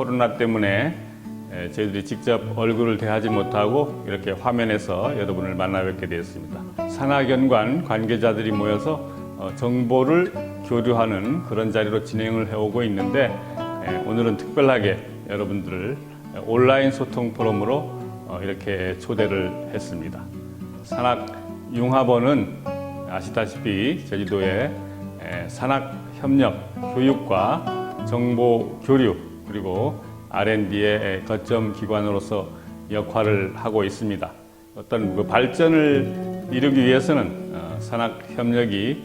코로나 때문에 저희들이 직접 얼굴을 대하지 못하고 이렇게 화면에서 여러분을 만나 뵙게 되었습니다. 산학연관 관계자들이 모여서 정보를 교류하는 그런 자리로 진행을 해오고 있는데 오늘은 특별하게 여러분들을 온라인 소통 포럼으로 이렇게 초대를 했습니다. 산학융합원은 아시다시피 제주도의 산학협력, 교육과 정보 교류 그리고 R&D의 거점 기관으로서 역할을 하고 있습니다. 어떤 그 발전을 이루기 위해서는 산학협력이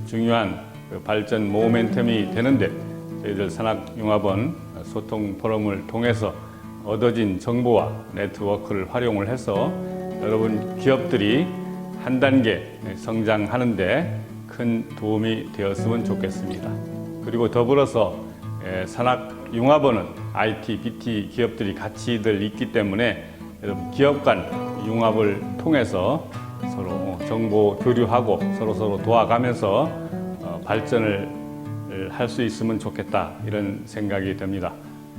중요한 그 발전 모멘텀이 되는데 저희들 산학융합원 소통 포럼을 통해서 얻어진 정보와 네트워크를 활용을 해서 여러분 기업들이 한 단계 성장하는데 큰 도움이 되었으면 좋겠습니다. 그리고 더불어서 산학융합원은 IT, BT 기업들이 같이들 있기 때문에 여러분 기업 간 융합을 통해서 서로 정보 교류하고 서로 도와가면서 발전을 할 수 있으면 좋겠다 이런 생각이 듭니다.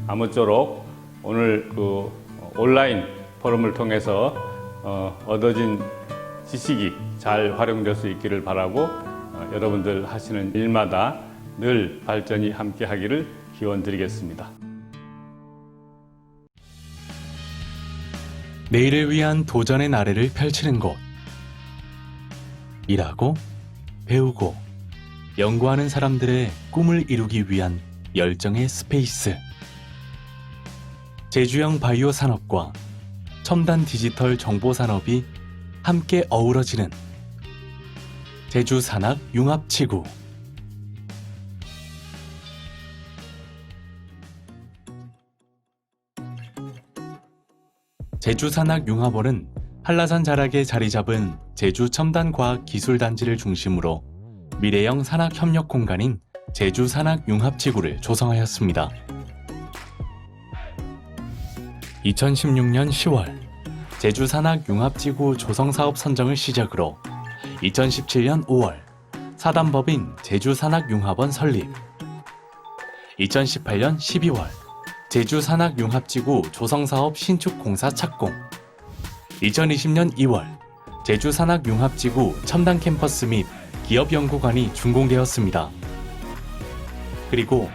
아무쪼록 오늘 그 온라인 포럼을 통해서 얻어진 지식이 잘 활용될 수 있기를 바라고 여러분들 하시는 일마다 늘 발전이 함께 하기를 기원드리겠습니다. 내일을 위한 도전의 나래를 펼치는 곳. 일하고, 배우고, 연구하는 사람들의 꿈을 이루기 위한 열정의 스페이스. 제주형 바이오 산업과 첨단 디지털 정보 산업이 함께 어우러지는 제주 산학 융합 지구. 제주 산학 융합원은 한라산 자락에 자리 잡은 제주 첨단과학기술단지를 중심으로 미래형 산학 협력 공간인 제주 산학 융합 지구를 조성하였습니다. 2016년 10월 제주 산학 융합 지구 조성 사업 선정을 시작으로 2017년 5월 사단법인 제주 산학 융합원 설립, 2018년 12월 제주 산학 융합 지구 조성 사업 신축 공사 착공, 2020년 2월 제주 산학 융합 지구 첨단 캠퍼스 및 기업 연구관이 준공되었습니다. 그리고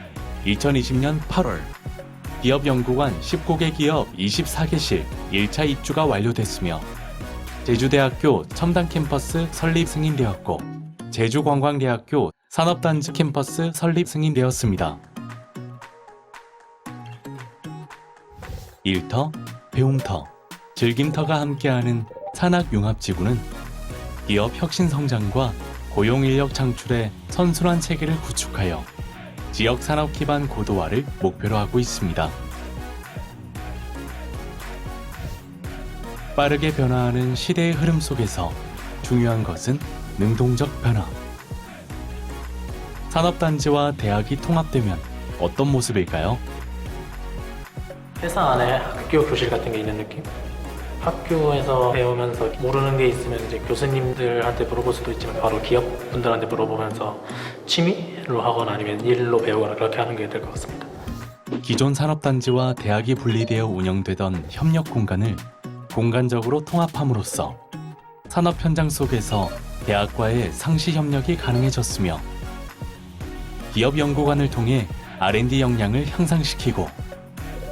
2020년 8월 기업 연구관 19개 기업 24개실 1차 입주가 완료됐으며 제주대학교 첨단 캠퍼스 설립 승인되었고 제주관광대학교 산업단지 캠퍼스 설립 승인되었습니다. 일터, 배움터, 즐김터가 함께하는 산학융합지구는 기업 혁신 성장과 고용인력 창출에 선순환 체계를 구축하여 지역 산업 기반 고도화를 목표로 하고 있습니다. 빠르게 변화하는 시대의 흐름 속에서 중요한 것은 능동적 변화. 산업단지와 대학이 통합되면 어떤 모습일까요? 회사 안에 학교 교실 같은 게 있는 느낌? 학교에서 배우면서 모르는 게 있으면 이제 교수님들한테 물어볼 수도 있지만 바로 기업분들한테 물어보면서 취미로 하거나 아니면 일로 배우거나 그렇게 하는 게 될 것 같습니다. 기존 산업단지와 대학이 분리되어 운영되던 협력 공간을 공간적으로 통합함으로써 산업 현장 속에서 대학과의 상시 협력이 가능해졌으며 기업 연구관을 통해 R&D 역량을 향상시키고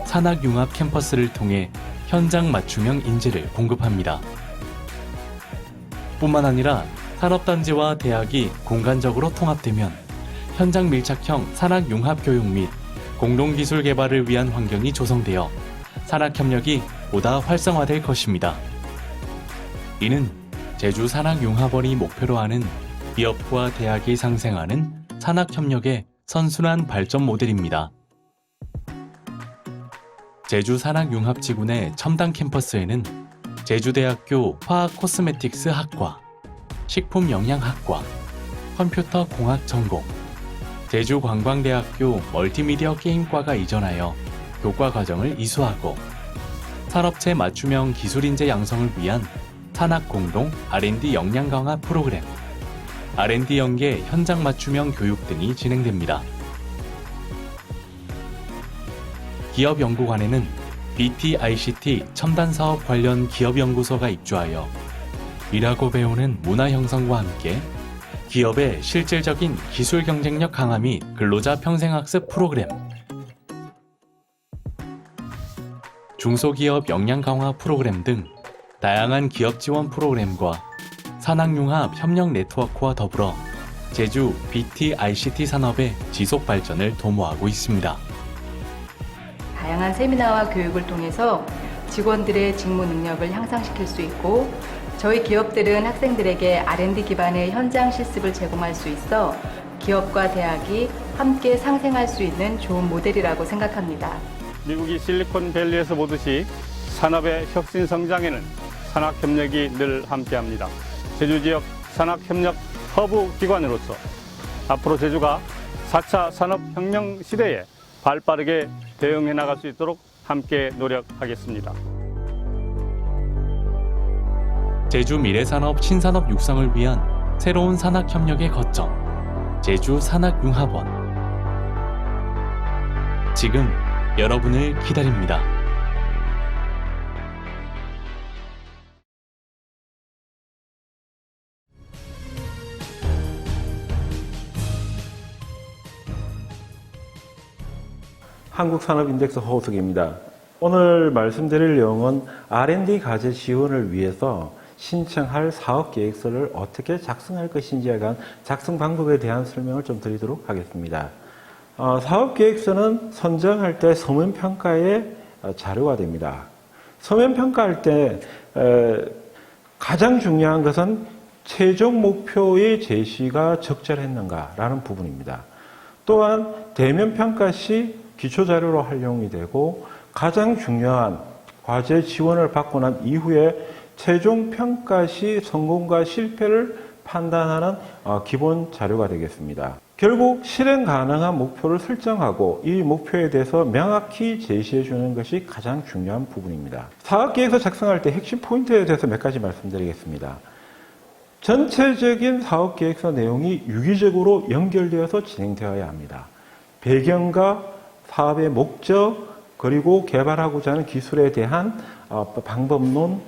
산학융합 캠퍼스를 통해 현장 맞춤형 인재를 공급합니다. 뿐만 아니라 산업단지와 대학이 공간적으로 통합되면 현장 밀착형 산학융합 교육 및 공동기술 개발을 위한 환경이 조성되어 산학협력이 보다 활성화될 것입니다. 이는 제주 산학융합원이 목표로 하는 기업과 대학이 상생하는 산학협력의 선순환 발전 모델입니다. 제주 산학융합지구 내 첨단 캠퍼스에는 제주대학교 화학 코스메틱스 학과, 식품영양학과, 컴퓨터 공학 전공, 제주관광대학교 멀티미디어 게임과가 이전하여 교과 과정을 이수하고 산업체 맞춤형 기술인재 양성을 위한 산학공동 R&D 역량 강화 프로그램, R&D 연계 현장 맞춤형 교육 등이 진행됩니다. 기업연구관에는 BT-ICT 첨단사업 관련 기업연구소가 입주하여 일하고 배우는 문화 형성과 함께 기업의 실질적인 기술 경쟁력 강화 및 근로자 평생학습 프로그램, 중소기업 역량 강화 프로그램 등 다양한 기업 지원 프로그램과 산학융합 협력 네트워크와 더불어 제주 BT-ICT 산업의 지속 발전을 도모하고 있습니다. 다양한 세미나와 교육을 통해서 직원들의 직무 능력을 향상시킬 수 있고 저희 기업들은 학생들에게 R&D 기반의 현장 실습을 제공할 수 있어 기업과 대학이 함께 상생할 수 있는 좋은 모델이라고 생각합니다. 미국이 실리콘밸리에서 보듯이 산업의 혁신 성장에는 산학협력이 늘 함께합니다. 제주 지역 산학협력 허브 기관으로서 앞으로 제주가 4차 산업혁명 시대에 발빠르게 대응해 나갈 수 있도록 함께 노력하겠습니다. 제주 미래산업 신산업 육성을 위한 새로운 산학협력의 거점, 제주 산학융합원. 지금 여러분을 기다립니다. 한국산업인덱스 허우석입니다. 오늘 말씀드릴 내용은 R&D 과제 지원을 위해서 신청할 사업계획서를 어떻게 작성할 것인지에 관한 작성 방법에 대한 설명을 좀 드리도록 하겠습니다. 사업계획서는 선정할 때 서면평가의 자료가 됩니다. 서면평가할 때 가장 중요한 것은 최종 목표의 제시가 적절했는가라는 부분입니다. 또한 대면평가 시 기초자료로 활용이 되고 가장 중요한 과제 지원을 받고 난 이후에 최종 평가 시 성공과 실패를 판단하는 기본 자료가 되겠습니다. 결국 실행 가능한 목표를 설정하고 이 목표에 대해서 명확히 제시해 주는 것이 가장 중요한 부분입니다. 사업계획서 작성할 때 핵심 포인트에 대해서 몇 가지 말씀드리겠습니다. 전체적인 사업계획서 내용이 유기적으로 연결되어서 진행되어야 합니다. 배경과 사업의 목적, 그리고 개발하고자 하는 기술에 대한 방법론,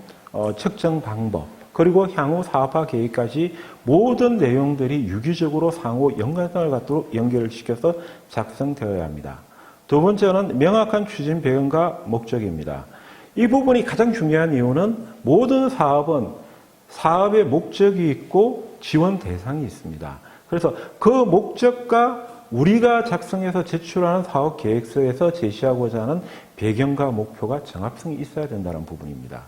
측정 방법, 그리고 향후 사업화 계획까지 모든 내용들이 유기적으로 상호 연관성을 갖도록 연결을 시켜서 작성되어야 합니다. 두 번째는 명확한 추진 배경과 목적입니다. 이 부분이 가장 중요한 이유는 모든 사업은 사업의 목적이 있고 지원 대상이 있습니다. 그래서 그 목적과 우리가 작성해서 제출하는 사업 계획서에서 제시하고자 하는 배경과 목표가 정합성이 있어야 된다는 부분입니다.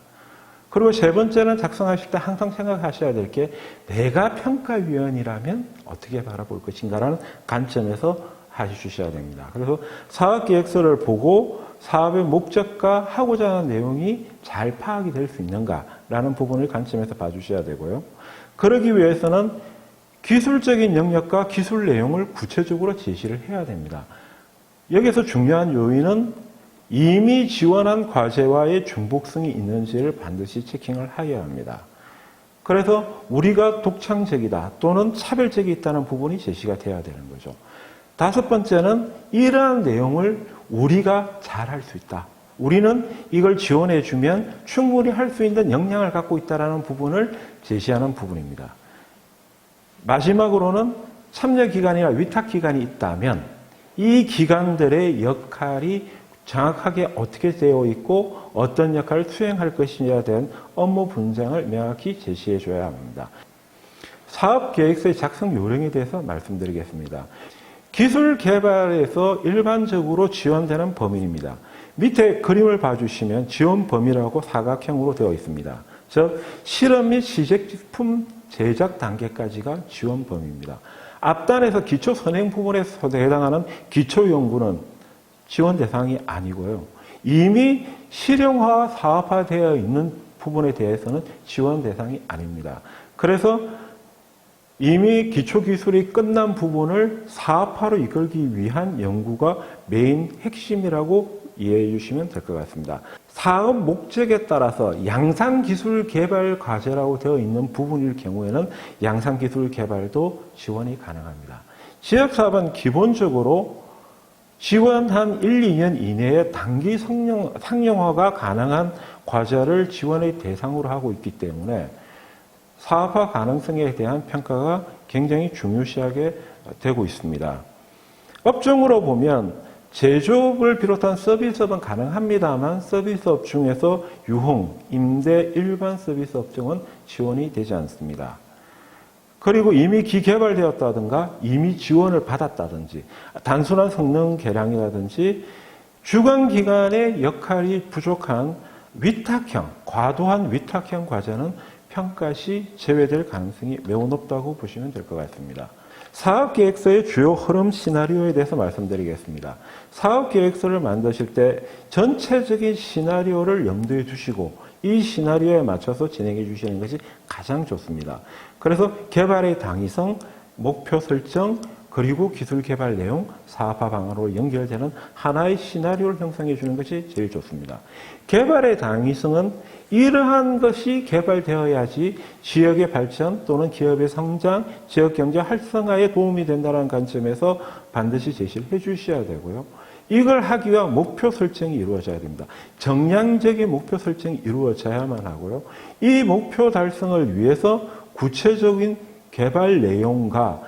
그리고 세 번째는 작성하실 때 항상 생각하셔야 될 게 내가 평가위원이라면 어떻게 바라볼 것인가라는 관점에서 해주셔야 됩니다. 그래서 사업 계획서를 보고 사업의 목적과 하고자 하는 내용이 잘 파악이 될 수 있는가라는 부분을 관점에서 봐주셔야 되고요. 그러기 위해서는 기술적인 영역과 기술 내용을 구체적으로 제시를 해야 됩니다. 여기서 중요한 요인은 이미 지원한 과제와의 중복성이 있는지를 반드시 체킹을 해야 합니다. 그래서 우리가 독창적이다 또는 차별적이 있다는 부분이 제시가 돼야 되는 거죠. 다섯 번째는 이러한 내용을 우리가 잘 할 수 있다. 우리는 이걸 지원해주면 충분히 할 수 있는 역량을 갖고 있다는 부분을 제시하는 부분입니다. 마지막으로는 참여기관이나 위탁기관이 있다면 이 기관들의 역할이 정확하게 어떻게 되어 있고 어떤 역할을 수행할 것이냐에 대한 업무 분장을 명확히 제시해 줘야 합니다. 사업계획서의 작성 요령에 대해서 말씀드리겠습니다. 기술 개발에서 일반적으로 지원되는 범위입니다. 밑에 그림을 봐주시면 지원 범위라고 사각형으로 되어 있습니다. 즉 실험 및 시제품 제작 단계까지가 지원 범위입니다. 앞단에서 기초 선행 부분에서 해당하는 기초 연구는 지원 대상이 아니고요. 이미 실용화, 사업화되어 있는 부분에 대해서는 지원 대상이 아닙니다. 그래서 이미 기초 기술이 끝난 부분을 사업화로 이끌기 위한 연구가 메인 핵심이라고 이해해 주시면 될 것 같습니다. 사업 목적에 따라서 양산기술 개발 과제라고 되어 있는 부분일 경우에는 양산기술 개발도 지원이 가능합니다. 지역사업은 기본적으로 지원 한 1, 2년 이내에 단기 상용화가 가능한 과제를 지원의 대상으로 하고 있기 때문에 사업화 가능성에 대한 평가가 굉장히 중요시하게 되고 있습니다. 업종으로 보면 제조업을 비롯한 서비스업은 가능합니다만 서비스업 중에서 유흥, 임대, 일반 서비스 업종은 지원이 되지 않습니다. 그리고 이미 기개발되었다든가 이미 지원을 받았다든지 단순한 성능 개량이라든지 주관기관의 역할이 부족한 위탁형, 과도한 위탁형 과제는 평가 시 제외될 가능성이 매우 높다고 보시면 될 것 같습니다. 사업계획서의 주요 흐름 시나리오에 대해서 말씀드리겠습니다. 사업계획서를 만드실 때 전체적인 시나리오를 염두에 두시고 이 시나리오에 맞춰서 진행해 주시는 것이 가장 좋습니다. 그래서 개발의 당위성, 목표 설정, 그리고 기술 개발 내용, 사업화 방안으로 연결되는 하나의 시나리오를 형성해 주는 것이 제일 좋습니다. 개발의 당위성은 이러한 것이 개발되어야지 지역의 발전 또는 기업의 성장, 지역 경제 활성화에 도움이 된다는 관점에서 반드시 제시를 해 주셔야 되고요. 이걸 하기 위한 목표 설정이 이루어져야 됩니다. 정량적인 목표 설정이 이루어져야만 하고요. 이 목표 달성을 위해서 구체적인 개발 내용과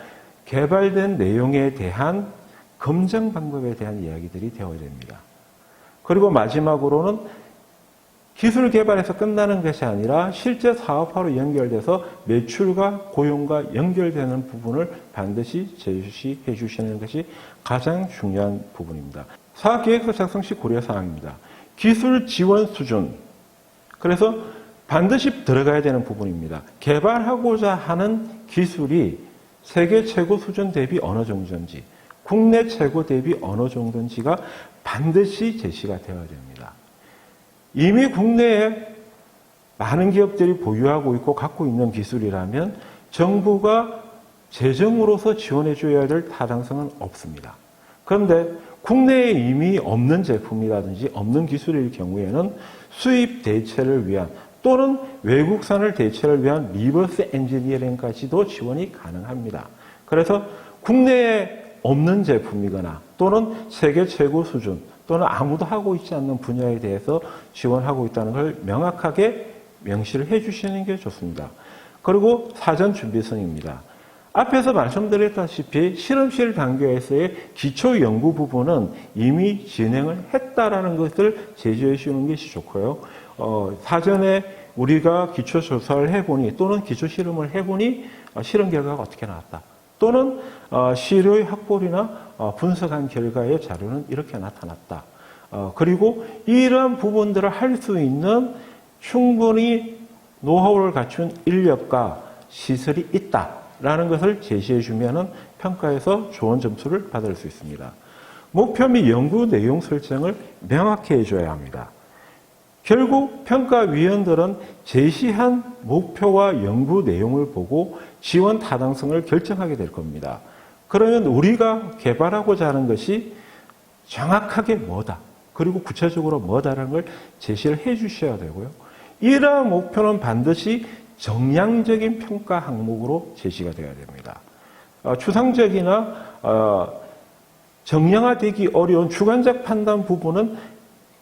개발된 내용에 대한 검증 방법에 대한 이야기들이 되어야 됩니다. 그리고 마지막으로는 기술 개발에서 끝나는 것이 아니라 실제 사업화로 연결돼서 매출과 고용과 연결되는 부분을 반드시 제시해 주시는 것이 가장 중요한 부분입니다. 사업계획서 작성 시 고려사항입니다. 기술 지원 수준. 그래서 반드시 들어가야 되는 부분입니다. 개발하고자 하는 기술이 세계 최고 수준 대비 어느 정도인지, 국내 최고 대비 어느 정도인지가 반드시 제시가 되어야 됩니다. 이미 국내에 많은 기업들이 보유하고 있고 갖고 있는 기술이라면 정부가 재정으로서 지원해 줘야 될 타당성은 없습니다. 그런데 국내에 이미 없는 제품이라든지 없는 기술일 경우에는 수입 대체를 위한 또는 외국산을 대체를 위한 리버스 엔지니어링까지도 지원이 가능합니다. 그래서 국내에 없는 제품이거나 또는 세계 최고 수준 또는 아무도 하고 있지 않는 분야에 대해서 지원하고 있다는 걸 명확하게 명시를 해 주시는 게 좋습니다. 그리고 사전 준비성입니다. 앞에서 말씀드렸다시피 실험실 단계에서의 기초 연구 부분은 이미 진행을 했다라는 것을 제시해 주는 것이 좋고요. 사전에 우리가 기초 조사를 해보니 또는 기초 실험을 해보니 실험 결과가 어떻게 나왔다. 또는 시료의 확보이나 분석한 결과의 자료는 이렇게 나타났다. 그리고 이러한 부분들을 할 수 있는 충분히 노하우를 갖춘 인력과 시설이 있다라는 것을 제시해 주면은 평가에서 좋은 점수를 받을 수 있습니다. 목표 및 연구 내용 설정을 명확히 해줘야 합니다. 결국 평가위원들은 제시한 목표와 연구 내용을 보고 지원 타당성을 결정하게 될 겁니다. 그러면 우리가 개발하고자 하는 것이 정확하게 뭐다. 그리고 구체적으로 뭐다라는 걸 제시를 해 주셔야 되고요. 이러한 목표는 반드시 정량적인 평가 항목으로 제시가 되어야 됩니다. 추상적이나 정량화되기 어려운 주관적 판단 부분은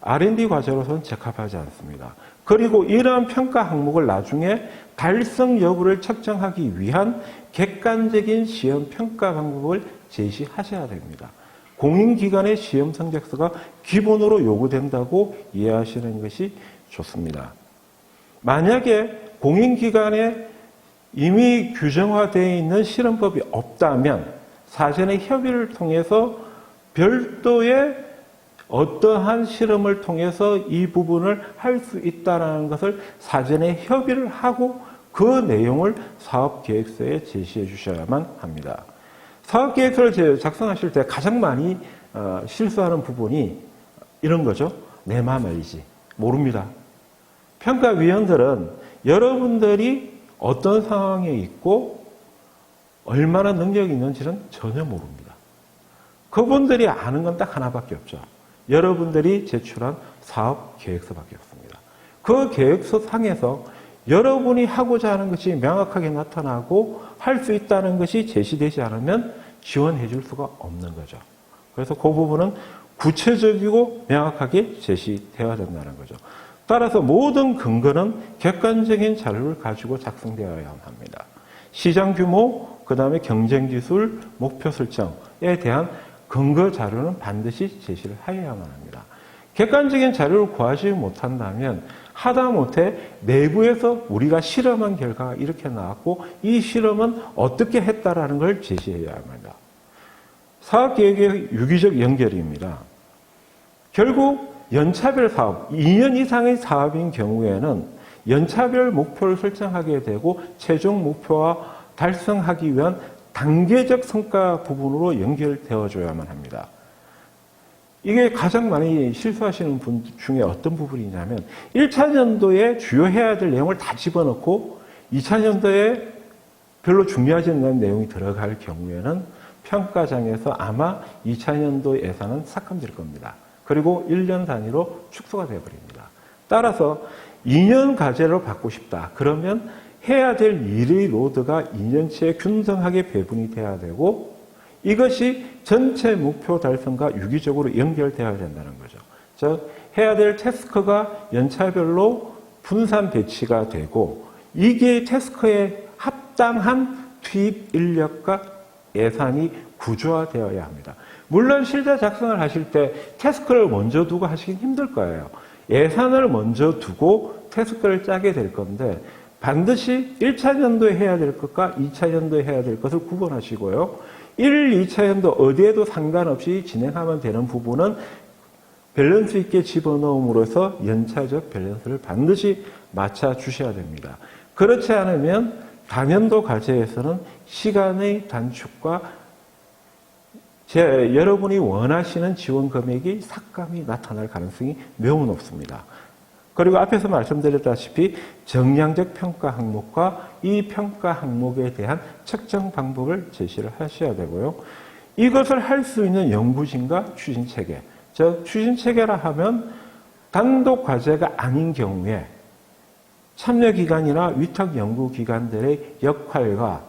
R&D 과제로서는 적합하지 않습니다. 그리고 이러한 평가 항목을 나중에 달성 여부를 측정하기 위한 객관적인 시험 평가 방법을 제시하셔야 됩니다. 공인기관의 시험 성적서가 기본으로 요구된다고 이해하시는 것이 좋습니다. 만약에 공인기관에 이미 규정화되어 있는 실험법이 없다면 사전의 협의를 통해서 별도의 어떠한 실험을 통해서 이 부분을 할 수 있다는 것을 사전에 협의를 하고 그 내용을 사업계획서에 제시해 주셔야만 합니다. 사업계획서를 작성하실 때 가장 많이 실수하는 부분이 이런 거죠. 내 마음 알지. 모릅니다. 평가위원들은 여러분들이 어떤 상황에 있고 얼마나 능력이 있는지는 전혀 모릅니다. 그분들이 아는 건 딱 하나밖에 없죠. 여러분들이 제출한 사업 계획서밖에 없습니다. 그 계획서 상에서 여러분이 하고자 하는 것이 명확하게 나타나고 할 수 있다는 것이 제시되지 않으면 지원해 줄 수가 없는 거죠. 그래서 그 부분은 구체적이고 명확하게 제시되어야 된다는 거죠. 따라서 모든 근거는 객관적인 자료를 가지고 작성되어야 합니다. 시장 규모, 그 다음에 경쟁 기술, 목표 설정에 대한 근거 자료는 반드시 제시를 해야만 합니다. 객관적인 자료를 구하지 못한다면 하다못해 내부에서 우리가 실험한 결과가 이렇게 나왔고 이 실험은 어떻게 했다라는 걸 제시해야 합니다. 사업계획의 유기적 연결입니다. 결국 연차별 사업, 2년 이상의 사업인 경우에는 연차별 목표를 설정하게 되고 최종 목표와 달성하기 위한 단계적 성과 부분으로 연결되어줘야만 합니다. 이게 가장 많이 실수하시는 분 중에 어떤 부분이냐면 1차 년도에 주요 해야 될 내용을 다 집어넣고 2차 년도에 별로 중요하지 않는 내용이 들어갈 경우에는 평가장에서 아마 2차 년도 예산은 삭감될 겁니다. 그리고 1년 단위로 축소가 되어버립니다. 따라서 2년 과제로 받고 싶다. 그러면 해야 될 일의 로드가 2년치에 균등하게 배분이 돼야 되고 이것이 전체 목표 달성과 유기적으로 연결되어야 된다는 거죠. 즉 해야 될 태스크가 연차별로 분산 배치가 되고 이게 태스크에 합당한 투입 인력과 예산이 구조화되어야 합니다. 물론 실제 작성을 하실 때 태스크를 먼저 두고 하시긴 힘들 거예요. 예산을 먼저 두고 태스크를 짜게 될 건데 반드시 1차 년도에 해야 될 것과 2차 년도에 해야 될 것을 구분하시고요. 1, 2차 연도 어디에도 상관없이 진행하면 되는 부분은 밸런스 있게 집어넣음으로써 연차적 밸런스를 반드시 맞춰 주셔야 됩니다. 그렇지 않으면 단연도 과제에서는 시간의 단축과 여러분이 원하시는 지원 금액이 삭감이 나타날 가능성이 매우 높습니다. 그리고 앞에서 말씀드렸다시피 정량적 평가 항목과 이 평가 항목에 대한 측정 방법을 제시를 하셔야 되고요. 이것을 할 수 있는 연구진과 추진체계, 즉 추진체계라 하면 단독 과제가 아닌 경우에 참여기관이나 위탁연구기관들의 역할과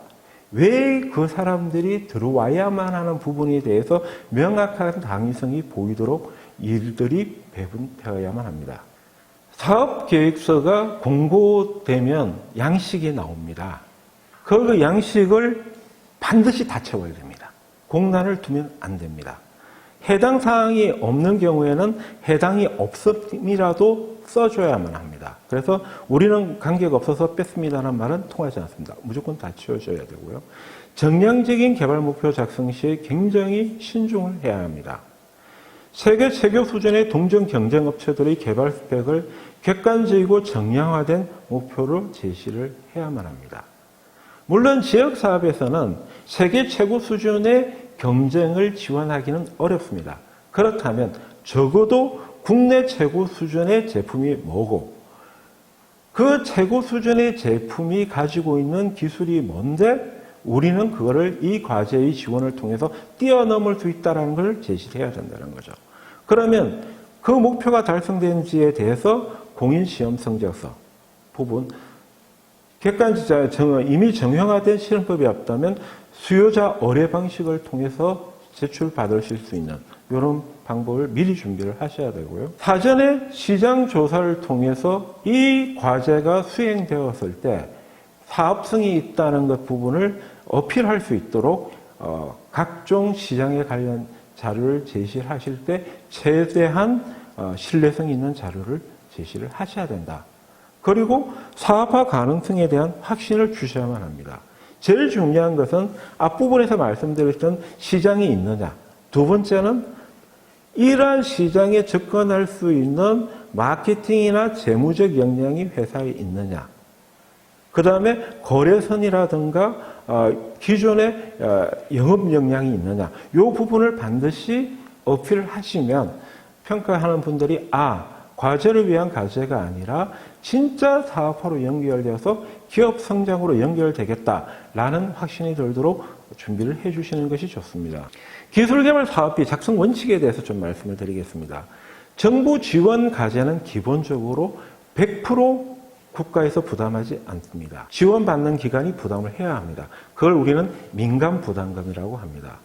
왜 그 사람들이 들어와야만 하는 부분에 대해서 명확한 당위성이 보이도록 일들이 배분되어야만 합니다. 사업계획서가 공고되면 양식이 나옵니다. 그 양식을 반드시 다 채워야 됩니다. 공란을 두면 안 됩니다. 해당 사항이 없는 경우에는 해당이 없음이라도 써줘야만 합니다. 그래서 우리는 관계가 없어서 뺐습니다라는 말은 통하지 않습니다. 무조건 다 채워줘야 되고요. 정량적인 개발 목표 작성 시에 굉장히 신중을 해야 합니다. 세계 최고 수준의 동종 경쟁 업체들의 개발 스펙을 객관적이고 정량화된 목표로 제시를 해야만 합니다. 물론 지역 사업에서는 세계 최고 수준의 경쟁을 지원하기는 어렵습니다. 그렇다면 적어도 국내 최고 수준의 제품이 뭐고 그 최고 수준의 제품이 가지고 있는 기술이 뭔데 우리는 그거를 이 과제의 지원을 통해서 뛰어넘을 수 있다는 걸 제시해야 된다는 거죠. 그러면 그 목표가 달성된지에 대해서 공인시험 성적서 부분 객관지자 이미 정형화된 실험법이 없다면 수요자 의뢰 방식을 통해서 제출받으실 수 있는 이런 방법을 미리 준비를 하셔야 되고요. 사전에 시장 조사를 통해서 이 과제가 수행되었을 때 사업성이 있다는 것 부분을 어필할 수 있도록 각종 시장에 관련 자료를 제시하실 때 최대한 신뢰성 있는 자료를 제시를 하셔야 된다. 그리고 사업화 가능성에 대한 확신을 주셔야만 합니다. 제일 중요한 것은 앞부분에서 말씀드렸던 시장이 있느냐. 두 번째는 이러한 시장에 접근할 수 있는 마케팅이나 재무적 역량이 회사에 있느냐. 그 다음에 거래선이라든가 기존의 영업 역량이 있느냐. 이 부분을 반드시 어필을 하시면 평가하는 분들이 과제를 위한 과제가 아니라 진짜 사업화로 연결되어서 기업 성장으로 연결되겠다라는 확신이 들도록 준비를 해주시는 것이 좋습니다. 기술개발 사업비 작성 원칙에 대해서 좀 말씀을 드리겠습니다. 정부 지원 과제는 기본적으로 100% 국가에서 부담하지 않습니다. 지원받는 기관이 부담을 해야 합니다. 그걸 우리는 민간 부담금이라고 합니다.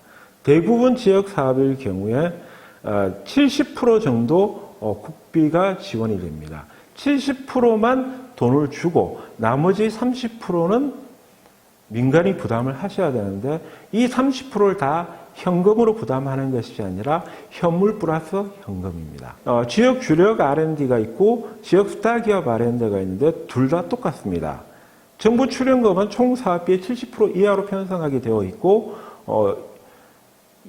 대부분 지역 사업일 경우에 70% 정도 국비가 지원이 됩니다. 70%만 돈을 주고 나머지 30%는 민간이 부담을 하셔야 되는데 이 30%를 다 현금으로 부담하는 것이 아니라 현물 플러스 현금입니다. 지역 주력 R&D가 있고 지역 스타 기업 R&D가 있는데 둘 다 똑같습니다. 정부 출연금은 총 사업비의 70% 이하로 편성하게 되어 있고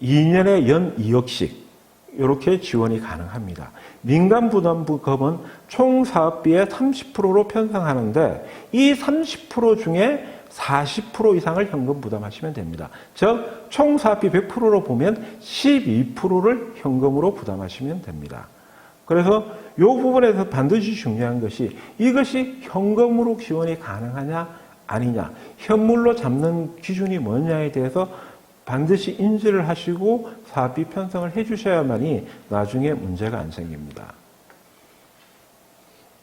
2년에 연 2억씩 이렇게 지원이 가능합니다. 민간 부담금은 총 사업비의 30%로 편성하는데 이 30% 중에 40% 이상을 현금 부담하시면 됩니다. 즉, 총 사업비 100%로 보면 12%를 현금으로 부담하시면 됩니다. 그래서 이 부분에서 반드시 중요한 것이 이것이 현금으로 지원이 가능하냐 아니냐, 현물로 잡는 기준이 뭐냐에 대해서 반드시 인지를 하시고 사업비 편성을 해주셔야만이 나중에 문제가 안 생깁니다.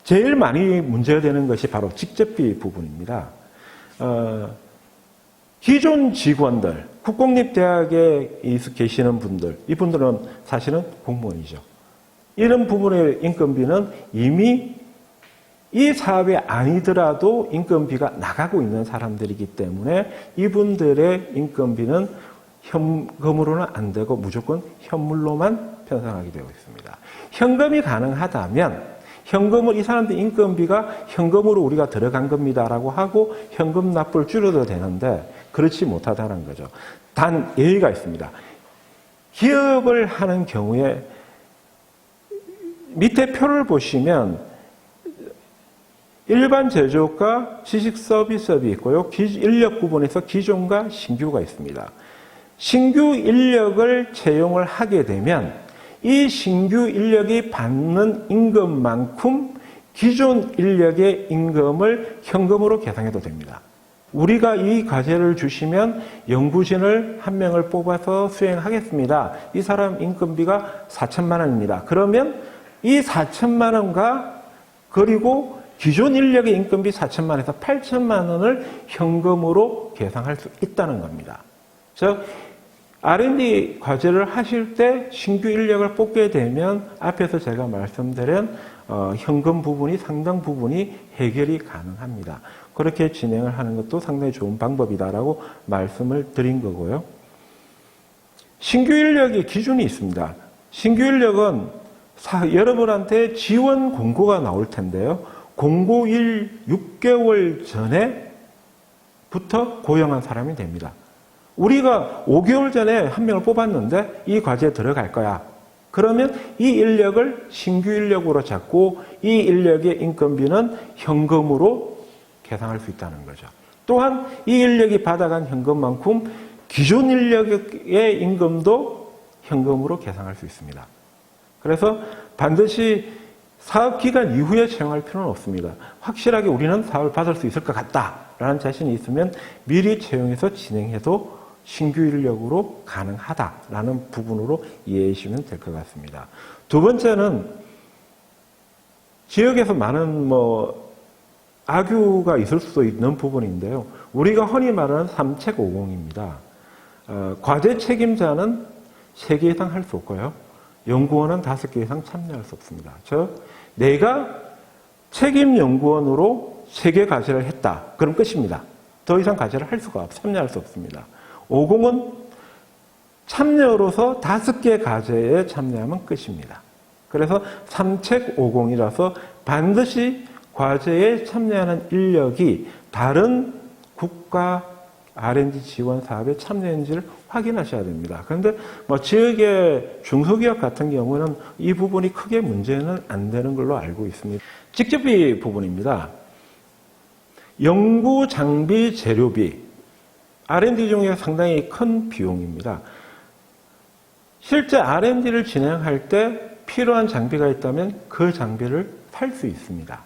제일 많이 문제가 되는 것이 바로 직접비 부분입니다. 기존 직원들, 국공립대학에 계시는 분들, 이분들은 사실은 공무원이죠. 이런 부분의 인건비는 이미 이 사업이 아니더라도 인건비가 나가고 있는 사람들이기 때문에 이분들의 인건비는 현금으로는 안 되고 무조건 현물로만 편성하게 되어 있습니다. 현금이 가능하다면 현금을 이 사람들 인건비가 현금으로 우리가 들어간 겁니다라고 하고 현금 납부를 줄여도 되는데 그렇지 못하다는 거죠. 단 예의가 있습니다. 기업을 하는 경우에 밑에 표를 보시면 일반 제조업과 지식 서비스업이 있고요. 인력 구분에서 기존과 신규가 있습니다. 신규 인력을 채용을 하게 되면 이 신규 인력이 받는 임금만큼 기존 인력의 임금을 현금으로 계산해도 됩니다. 우리가 이 과제를 주시면 연구진을 한 명을 뽑아서 수행하겠습니다. 이 사람 인건비가 4천만 원입니다. 그러면 이 4천만 원과 그리고 기존 인력의 인건비 4천만 원에서 8천만 원을 현금으로 계산할 수 있다는 겁니다. 즉 R&D 과제를 하실 때 신규 인력을 뽑게 되면 앞에서 제가 말씀드린 현금 부분이 상당 부분이 해결이 가능합니다. 그렇게 진행을 하는 것도 상당히 좋은 방법이다라고 말씀을 드린 거고요. 신규 인력의 기준이 있습니다. 신규 인력은 여러분한테 지원 공고가 나올 텐데요. 공고일 6개월 전에부터 고용한 사람이 됩니다. 우리가 5개월 전에 한 명을 뽑았는데 이 과제에 들어갈 거야. 그러면 이 인력을 신규 인력으로 잡고 이 인력의 인건비는 현금으로 계산할 수 있다는 거죠. 또한 이 인력이 받아간 현금만큼 기존 인력의 임금도 현금으로 계산할 수 있습니다. 그래서 반드시 사업 기간 이후에 채용할 필요는 없습니다. 확실하게 우리는 사업을 받을 수 있을 것 같다라는 자신이 있으면 미리 채용해서 진행해도 신규 인력으로 가능하다라는 부분으로 이해해 주시면 될 것 같습니다. 두 번째는 지역에서 많은 악유가 있을 수도 있는 부분인데요. 우리가 흔히 말하는 3책5공입니다. 과제 책임자는 3개 이상 할 수 없고요. 연구원은 5개 이상 참여할 수 없습니다. 즉 내가 책임 연구원으로 3개 과제를 했다. 그럼 끝입니다. 더 이상 과제를 할 수가 참여할 수 없습니다. 5공은 참여로서 5개 과제에 참여하면 끝입니다. 그래서 3책 5공이라서 반드시 과제에 참여하는 인력이 다른 국가 R&D 지원 사업에 참여했는지를 확인하셔야 됩니다. 그런데 지역의 중소기업 같은 경우는 이 부분이 크게 문제는 안 되는 걸로 알고 있습니다. 직접비 부분입니다. 연구 장비 재료비 R&D 중에 상당히 큰 비용입니다. 실제 R&D를 진행할 때 필요한 장비가 있다면 그 장비를 살 수 있습니다.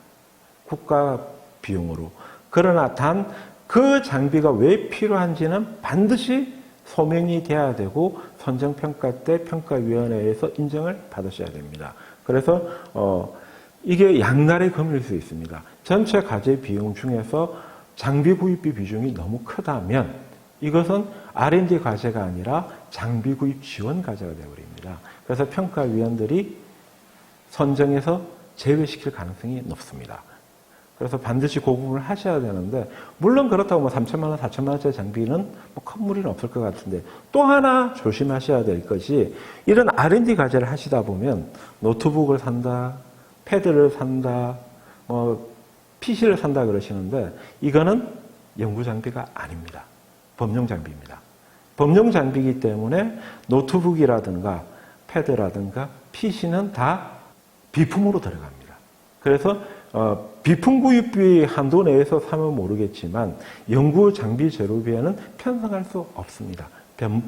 국가 비용으로. 그러나 단 그 장비가 왜 필요한지는 반드시 소명이 돼야 되고 선정평가 때 평가위원회에서 인정을 받으셔야 됩니다. 그래서 이게 양날의 검일 수 있습니다. 전체 과제 비용 중에서 장비 구입비 비중이 너무 크다면 이것은 R&D 과제가 아니라 장비 구입 지원 과제가 되어버립니다. 그래서 평가위원들이 선정해서 제외시킬 가능성이 높습니다. 그래서 반드시 고금을 하셔야 되는데, 물론 그렇다고 뭐 3천만 원, 4천만 원짜리 장비는 뭐 큰 무리는 없을 것 같은데, 또 하나 조심하셔야 될 것이, 이런 R&D 과제를 하시다 보면 노트북을 산다, 패드를 산다, PC를 산다 그러시는데, 이거는 연구 장비가 아닙니다. 범용 장비입니다. 범용 장비이기 때문에 노트북이라든가 패드라든가 PC는 다 비품으로 들어갑니다. 그래서 비품 구입비 한도 내에서 사면 모르겠지만 연구 장비 재료비에는 편성할 수 없습니다.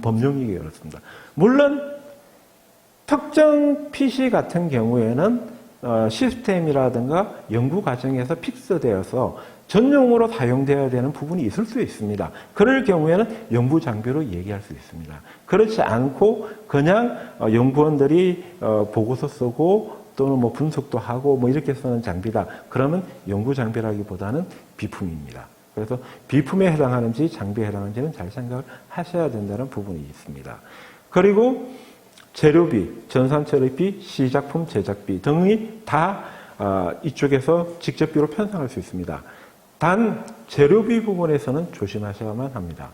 법령이기 그렇습니다. 물론 특정 PC 같은 경우에는 시스템이라든가 연구 과정에서 픽스되어서 전용으로 사용되어야 되는 부분이 있을 수 있습니다. 그럴 경우에는 연구 장비로 얘기할 수 있습니다. 그렇지 않고 그냥 연구원들이 보고서 쓰고 또는 뭐 분석도 하고 뭐 이렇게 쓰는 장비다. 그러면 연구 장비라기보다는 비품입니다. 그래서 비품에 해당하는지 장비에 해당하는지는 잘 생각을 하셔야 된다는 부분이 있습니다. 그리고 재료비, 전산처리비, 시작품 제작비 등이 다 이쪽에서 직접비로 편성할 수 있습니다. 단 재료비 부분에서는 조심하셔야만 합니다.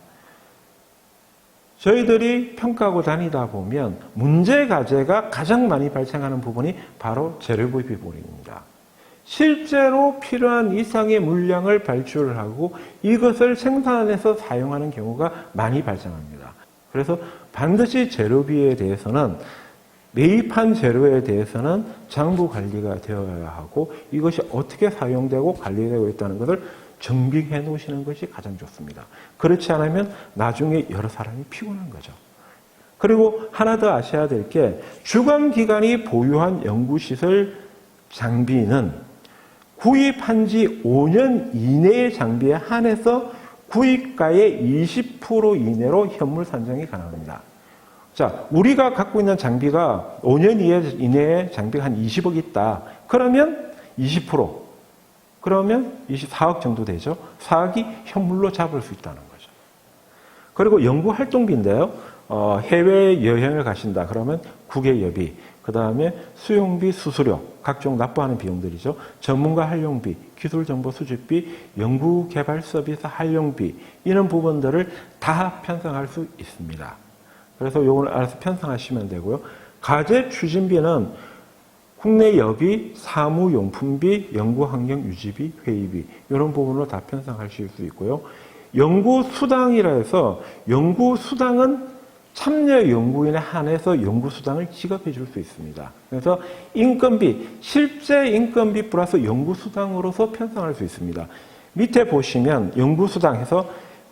저희들이 평가하고 다니다 보면 문제 과제가 가장 많이 발생하는 부분이 바로 재료비 부분입니다. 실제로 필요한 이상의 물량을 발주를 하고 이것을 생산해서 사용하는 경우가 많이 발생합니다. 그래서 반드시 재료비에 대해서는, 매입한 재료에 대해서는 장부 관리가 되어야 하고 이것이 어떻게 사용되고 관리되고 있다는 것을 정비해 놓으시는 것이 가장 좋습니다. 그렇지 않으면 나중에 여러 사람이 피곤한 거죠. 그리고 하나 더 아셔야 될 게, 주관기관이 보유한 연구시설 장비는 구입한 지 5년 이내의 장비에 한해서 구입가의 20% 이내로 현물 산정이 가능합니다. 자, 우리가 갖고 있는 장비가 5년 이내에 장비가 한 20억 있다. 그러면 20%. 그러면 24억 정도 되죠. 4억이 현물로 잡을 수 있다는 거죠. 그리고 연구활동비인데요. 해외 여행을 가신다. 그러면 국외여비, 그 다음에 수용비, 수수료, 각종 납부하는 비용들이죠. 전문가 활용비, 기술정보 수집비, 연구개발 서비스 활용비, 이런 부분들을 다 편성할 수 있습니다. 그래서 요걸 알아서 편성하시면 되고요. 과제 추진비는 국내 여비, 사무용품비, 연구환경 유지비, 회의비, 이런 부분으로 다 편성하실 수 있고요. 연구수당이라 해서, 연구수당은 참여 연구인에 한해서 연구수당을 지급해 줄 수 있습니다. 그래서 인건비, 실제 인건비 플러스 연구수당으로서 편성할 수 있습니다. 밑에 보시면 연구수당에서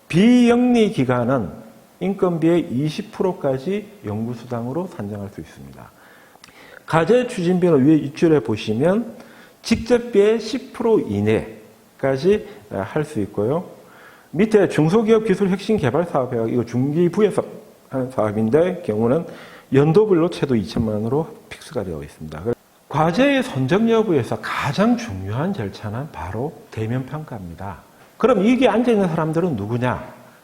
비영리 기관은 인건비의 20%까지 연구수당으로 산정할 수 있습니다. 과제 추진비는 위에 입줄에 보시면 직접비의 10% 이내까지 할 수 있고요. 밑에 중소기업 기술 혁신 개발 사업, 이거 중기부에서 하는 사업인데 경우는 연도별로 최소 2천만 원으로 픽스가 되어 있습니다. 과제의 선정 여부에서 가장 중요한 절차는 바로 대면 평가입니다. 그럼 이게 앉아 있는 사람들은 누구냐?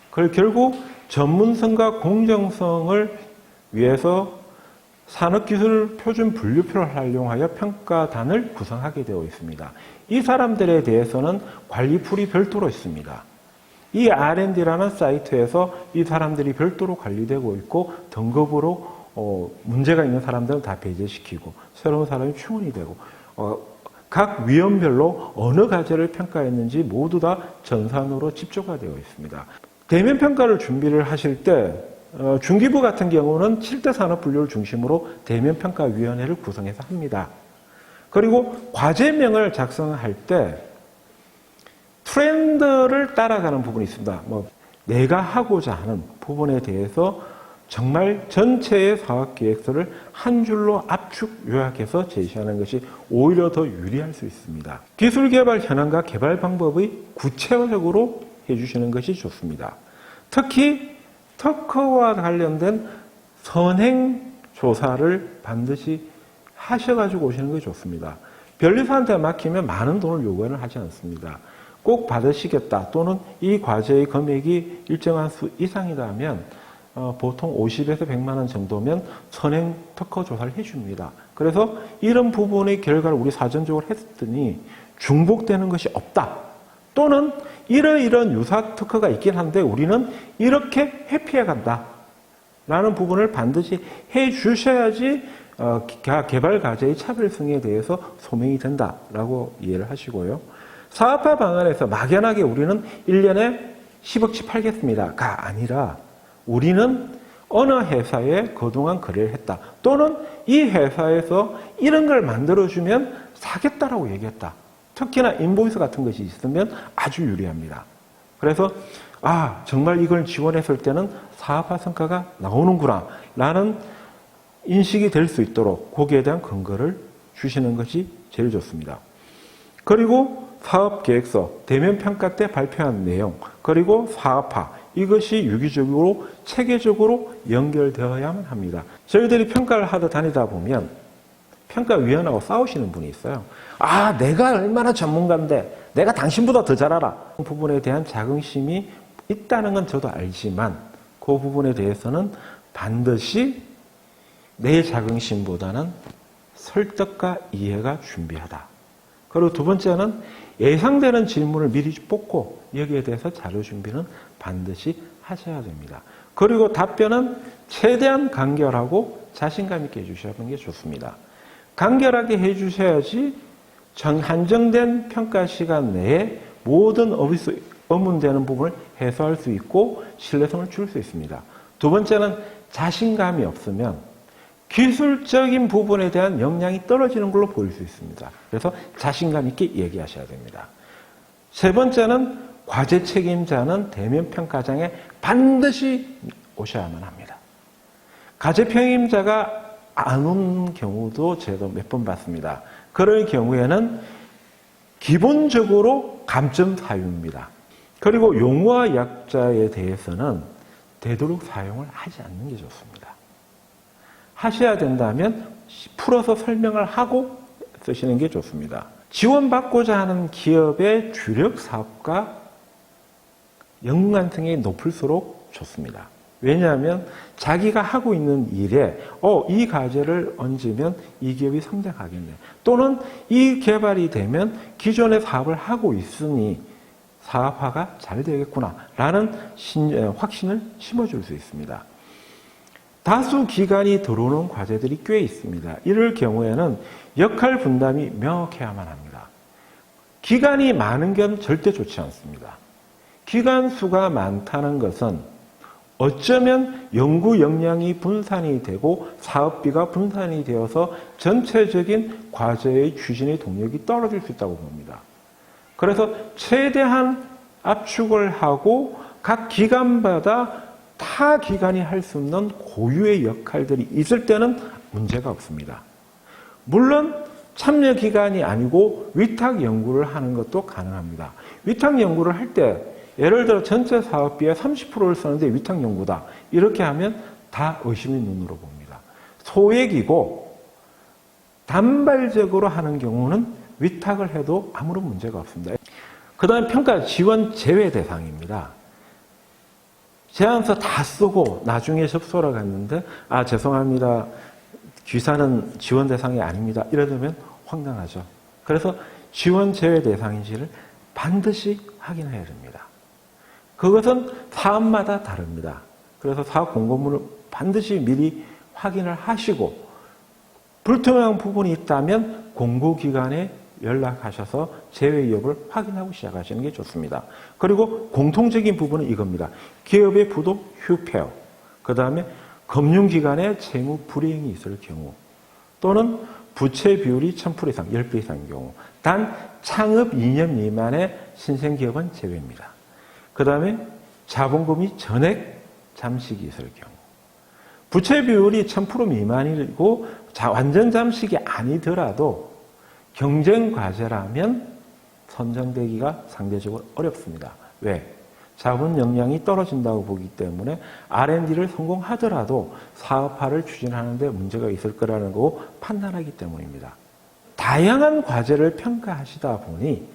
그걸 결국 전문성과 공정성을 위해서 산업기술 표준 분류표를 활용하여 평가단을 구성하게 되어 있습니다. 이 사람들에 대해서는 관리풀이 별도로 있습니다. 이 R&D라는 사이트에서 이 사람들이 별도로 관리되고 있고, 등급으로 문제가 있는 사람들은 다 배제시키고 새로운 사람이 충원이 되고, 각 위원별로 어느 과제를 평가했는지 모두 다 전산으로 집조가 되어 있습니다. 대면 평가를 준비를 하실 때 중기부 같은 경우는 7대 산업 분류를 중심으로 대면 평가위원회를 구성해서 합니다. 그리고 과제명을 작성할 때 트렌드를 따라가는 부분이 있습니다. 내가 하고자 하는 부분에 대해서 정말 전체의 사업계획서를 한 줄로 압축 요약해서 제시하는 것이 오히려 더 유리할 수 있습니다. 기술개발 현황과 개발 방법의 구체적으로 해주시는 것이 좋습니다. 특히 특허와 관련된 선행조사를 반드시 하셔가지고 오시는 것이 좋습니다. 변리사한테 맡기면 많은 돈을 요구는 하지 않습니다. 꼭 받으시겠다 또는 이 과제의 금액이 일정한 수 이상이라면 보통 50에서 100만 원 정도면 선행 특허 조사를 해줍니다. 그래서 이런 부분의 결과를 우리 사전적으로 했더니 중복되는 것이 없다. 또는 이러이런 유사 특허가 있긴 한데 우리는 이렇게 회피해 간다. 라는 부분을 반드시 해 주셔야지 개발 과제의 차별성에 대해서 소명이 된다라고 이해를 하시고요. 사업화 방안에서 막연하게 우리는 1년에 10억치 팔겠습니다가 아니라 우리는 어느 회사에 그동안 거래를 했다. 또는 이 회사에서 이런 걸 만들어주면 사겠다라고 얘기했다. 특히나 인보이스 같은 것이 있으면 아주 유리합니다. 그래서 정말 이걸 지원했을 때는 사업화 성과가 나오는구나 라는 인식이 될 수 있도록 거기에 대한 근거를 주시는 것이 제일 좋습니다. 그리고 사업계획서, 대면평가 때 발표한 내용, 그리고 사업화 이것이 유기적으로 체계적으로 연결되어야만 합니다. 저희들이 평가를 하다 다니다 보면 평가위원하고 싸우시는 분이 있어요. 내가 얼마나 전문가인데 내가 당신보다 더 잘 알아. 그 부분에 대한 자긍심이 있다는 건 저도 알지만 그 부분에 대해서는 반드시 내 자긍심보다는 설득과 이해가 준비하다. 그리고 두 번째는 예상되는 질문을 미리 뽑고 여기에 대해서 자료 준비는 반드시 하셔야 됩니다. 그리고 답변은 최대한 간결하고 자신감 있게 해주시는 게 좋습니다. 간결하게 해주셔야지 한정된 평가 시간 내에 모든 의문되는 부분을 해소할 수 있고 신뢰성을 줄 수 있습니다. 두 번째는 자신감이 없으면 기술적인 부분에 대한 역량이 떨어지는 걸로 보일 수 있습니다. 그래서 자신감 있게 얘기하셔야 됩니다. 세 번째는 과제 책임자는 대면 평가장에 반드시 오셔야만 합니다. 과제 책임자가 안 온 경우도 저도 몇 번 봤습니다. 그럴 경우에는 기본적으로 감점 사유입니다. 그리고 용어와 약자에 대해서는 되도록 사용을 하지 않는 게 좋습니다. 하셔야 된다면 풀어서 설명을 하고 쓰시는 게 좋습니다. 지원받고자 하는 기업의 주력 사업과 연관성이 높을수록 좋습니다. 왜냐하면 자기가 하고 있는 일에 이 과제를 얹으면 이 기업이 성장하겠네. 또는 이 개발이 되면 기존의 사업을 하고 있으니 사업화가 잘 되겠구나 라는 확신을 심어줄 수 있습니다. 다수 기간이 들어오는 과제들이 꽤 있습니다. 이럴 경우에는 역할 분담이 명확해야만 합니다. 기간이 많은 건 절대 좋지 않습니다. 기간 수가 많다는 것은 어쩌면 연구 역량이 분산이 되고 사업비가 분산이 되어서 전체적인 과제의 추진의 동력이 떨어질 수 있다고 봅니다. 그래서 최대한 압축을 하고 각 기관마다 타 기관이 할 수 없는 고유의 역할들이 있을 때는 문제가 없습니다. 물론 참여 기관이 아니고 위탁 연구를 하는 것도 가능합니다. 위탁 연구를 할 때 예를 들어 전체 사업비의 30%를 쓰는데 위탁 연구다. 이렇게 하면 다 의심의 눈으로 봅니다. 소액이고 단발적으로 하는 경우는 위탁을 해도 아무런 문제가 없습니다. 그 다음에 평가 지원 제외 대상입니다. 제안서 다 쓰고 나중에 접수하러 갔는데 죄송합니다. 귀사는 지원 대상이 아닙니다. 이러면 황당하죠. 그래서 지원 제외 대상인지를 반드시 확인해야 됩니다. 그것은 사업마다 다릅니다. 그래서 사업 공고문을 반드시 미리 확인을 하시고 불투명한 부분이 있다면 공고기관에 연락하셔서 제외 여부를 확인하고 시작하시는 게 좋습니다. 그리고 공통적인 부분은 이겁니다. 기업의 부도 휴폐업, 그 다음에 금융기관의 채무 불이행이 있을 경우 또는 부채 비율이 1000% 이상, 10배 이상인 경우 단 창업 2년 미만의 신생기업은 제외입니다. 그 다음에 자본금이 전액 잠식이 있을 경우 부채 비율이 1000% 미만이고 완전 잠식이 아니더라도 경쟁 과제라면 선정되기가 상대적으로 어렵습니다. 왜? 자본 역량이 떨어진다고 보기 때문에 R&D를 성공하더라도 사업화를 추진하는 데 문제가 있을 거라는 거 판단하기 때문입니다. 다양한 과제를 평가하시다 보니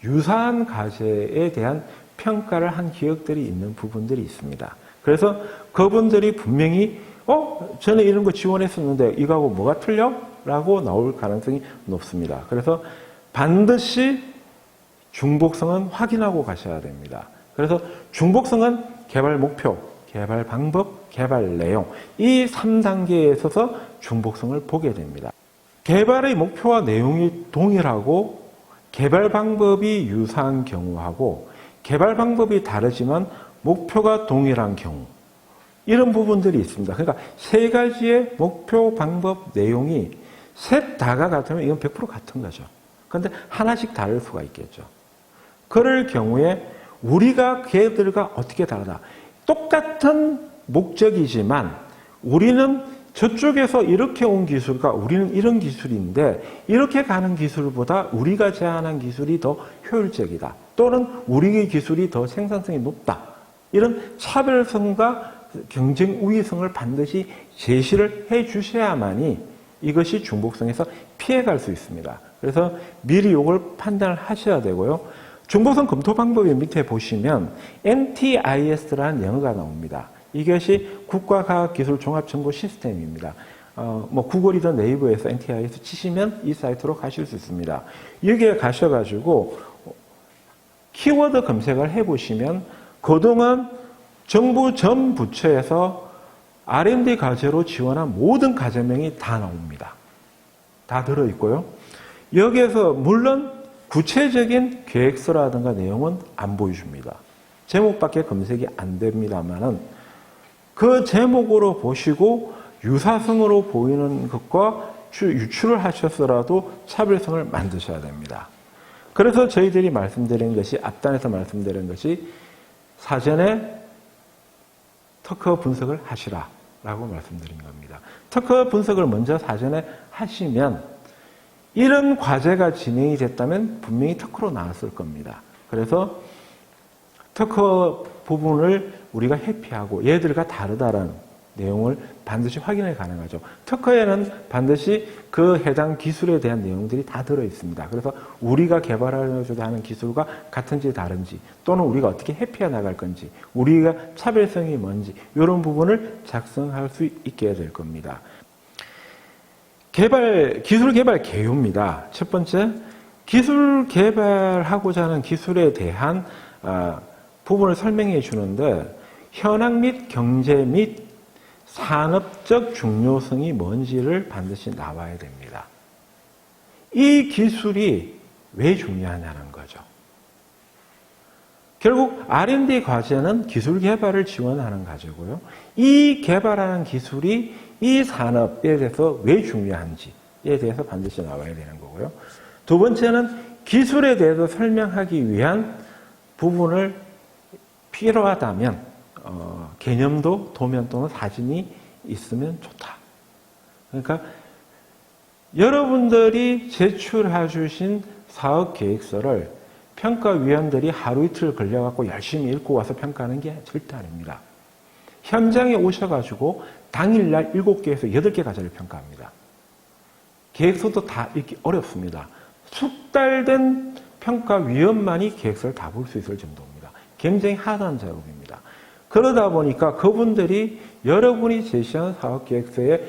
유사한 과제에 대한 평가를 한 기억들이 있는 부분들이 있습니다. 그래서 그분들이 분명히 저는 이런 거 지원했었는데 이거하고 뭐가 틀려? 라고 나올 가능성이 높습니다. 그래서 반드시 중복성은 확인하고 가셔야 됩니다. 그래서 중복성은 개발 목표, 개발 방법, 개발 내용 이 3단계에 있어서 중복성을 보게 됩니다. 개발의 목표와 내용이 동일하고 개발 방법이 유사한 경우하고 개발 방법이 다르지만 목표가 동일한 경우 이런 부분들이 있습니다. 그러니까 세 가지의 목표, 방법, 내용이 셋 다가 같으면 이건 100% 같은 거죠. 그런데 하나씩 다를 수가 있겠죠. 그럴 경우에 우리가 걔들과 어떻게 다르다. 똑같은 목적이지만 우리는 저쪽에서 이렇게 온 기술과 우리는 이런 기술인데 이렇게 가는 기술보다 우리가 제안한 기술이 더 효율적이다. 또는 우리의 기술이 더 생산성이 높다. 이런 차별성과 경쟁 우위성을 반드시 제시를 해 주셔야만이 이것이 중복성에서 피해갈 수 있습니다. 그래서 미리 이걸 판단을 하셔야 되고요. 중복성 검토 방법의 밑에 보시면 NTIS라는 영어가 나옵니다. 이것이 국가과학기술종합정보 시스템입니다. 구글이든 네이버에서 NTIS 치시면 이 사이트로 가실 수 있습니다. 여기에 가셔가지고 키워드 검색을 해보시면 그동안 정부 전 부처에서 R&D 과제로 지원한 모든 과제명이 다 나옵니다. 다 들어있고요. 여기에서 물론 구체적인 계획서라든가 내용은 안 보여줍니다. 제목밖에 검색이 안 됩니다만은 그 제목으로 보시고 유사성으로 보이는 것과 유출을 하셨더라도 차별성을 만드셔야 됩니다. 그래서 저희들이 말씀드린 것이 앞단에서 말씀드린 것이 사전에 특허 분석을 하시라라고 말씀드린 겁니다. 특허 분석을 먼저 사전에 하시면 이런 과제가 진행이 됐다면 분명히 특허로 나왔을 겁니다. 그래서 특허 부분을 우리가 회피하고 얘들과 다르다는 내용을 반드시 확인이 가능하죠. 특허에는 반드시 그 해당 기술에 대한 내용들이 다 들어있습니다. 그래서 우리가 개발하려고 하는 기술과 같은지 다른지 또는 우리가 어떻게 회피해 나갈 건지 우리가 차별성이 뭔지 이런 부분을 작성할 수 있게 될 겁니다. 기술 개발 개요입니다. 첫 번째, 기술 개발하고자 하는 기술에 대한 부분을 설명해 주는데 현황 및 경제 및 산업적 중요성이 뭔지를 반드시 나와야 됩니다. 이 기술이 왜 중요하냐는 거죠. 결국 R&D 과제는 기술 개발을 지원하는 과제고요. 이 개발하는 기술이 이 산업에 대해서 왜 중요한지에 대해서 반드시 나와야 되는 거고요. 두 번째는 기술에 대해서 설명하기 위한 부분을 필요하다면 개념도 도면 또는 사진이 있으면 좋다. 그러니까 여러분들이 제출해 주신 사업 계획서를 평가위원들이 하루 이틀 걸려갖고 열심히 읽고 와서 평가하는 게 절대 아닙니다. 현장에 오셔가지고 당일날 7개에서 8개 과제를 평가합니다. 계획서도 다 읽기 어렵습니다. 숙달된 평가위원만이 계획서를 다 볼 수 있을 정도입니다. 굉장히 하드한 작업입니다. 그러다 보니까 그분들이 여러분이 제시한 사업계획서에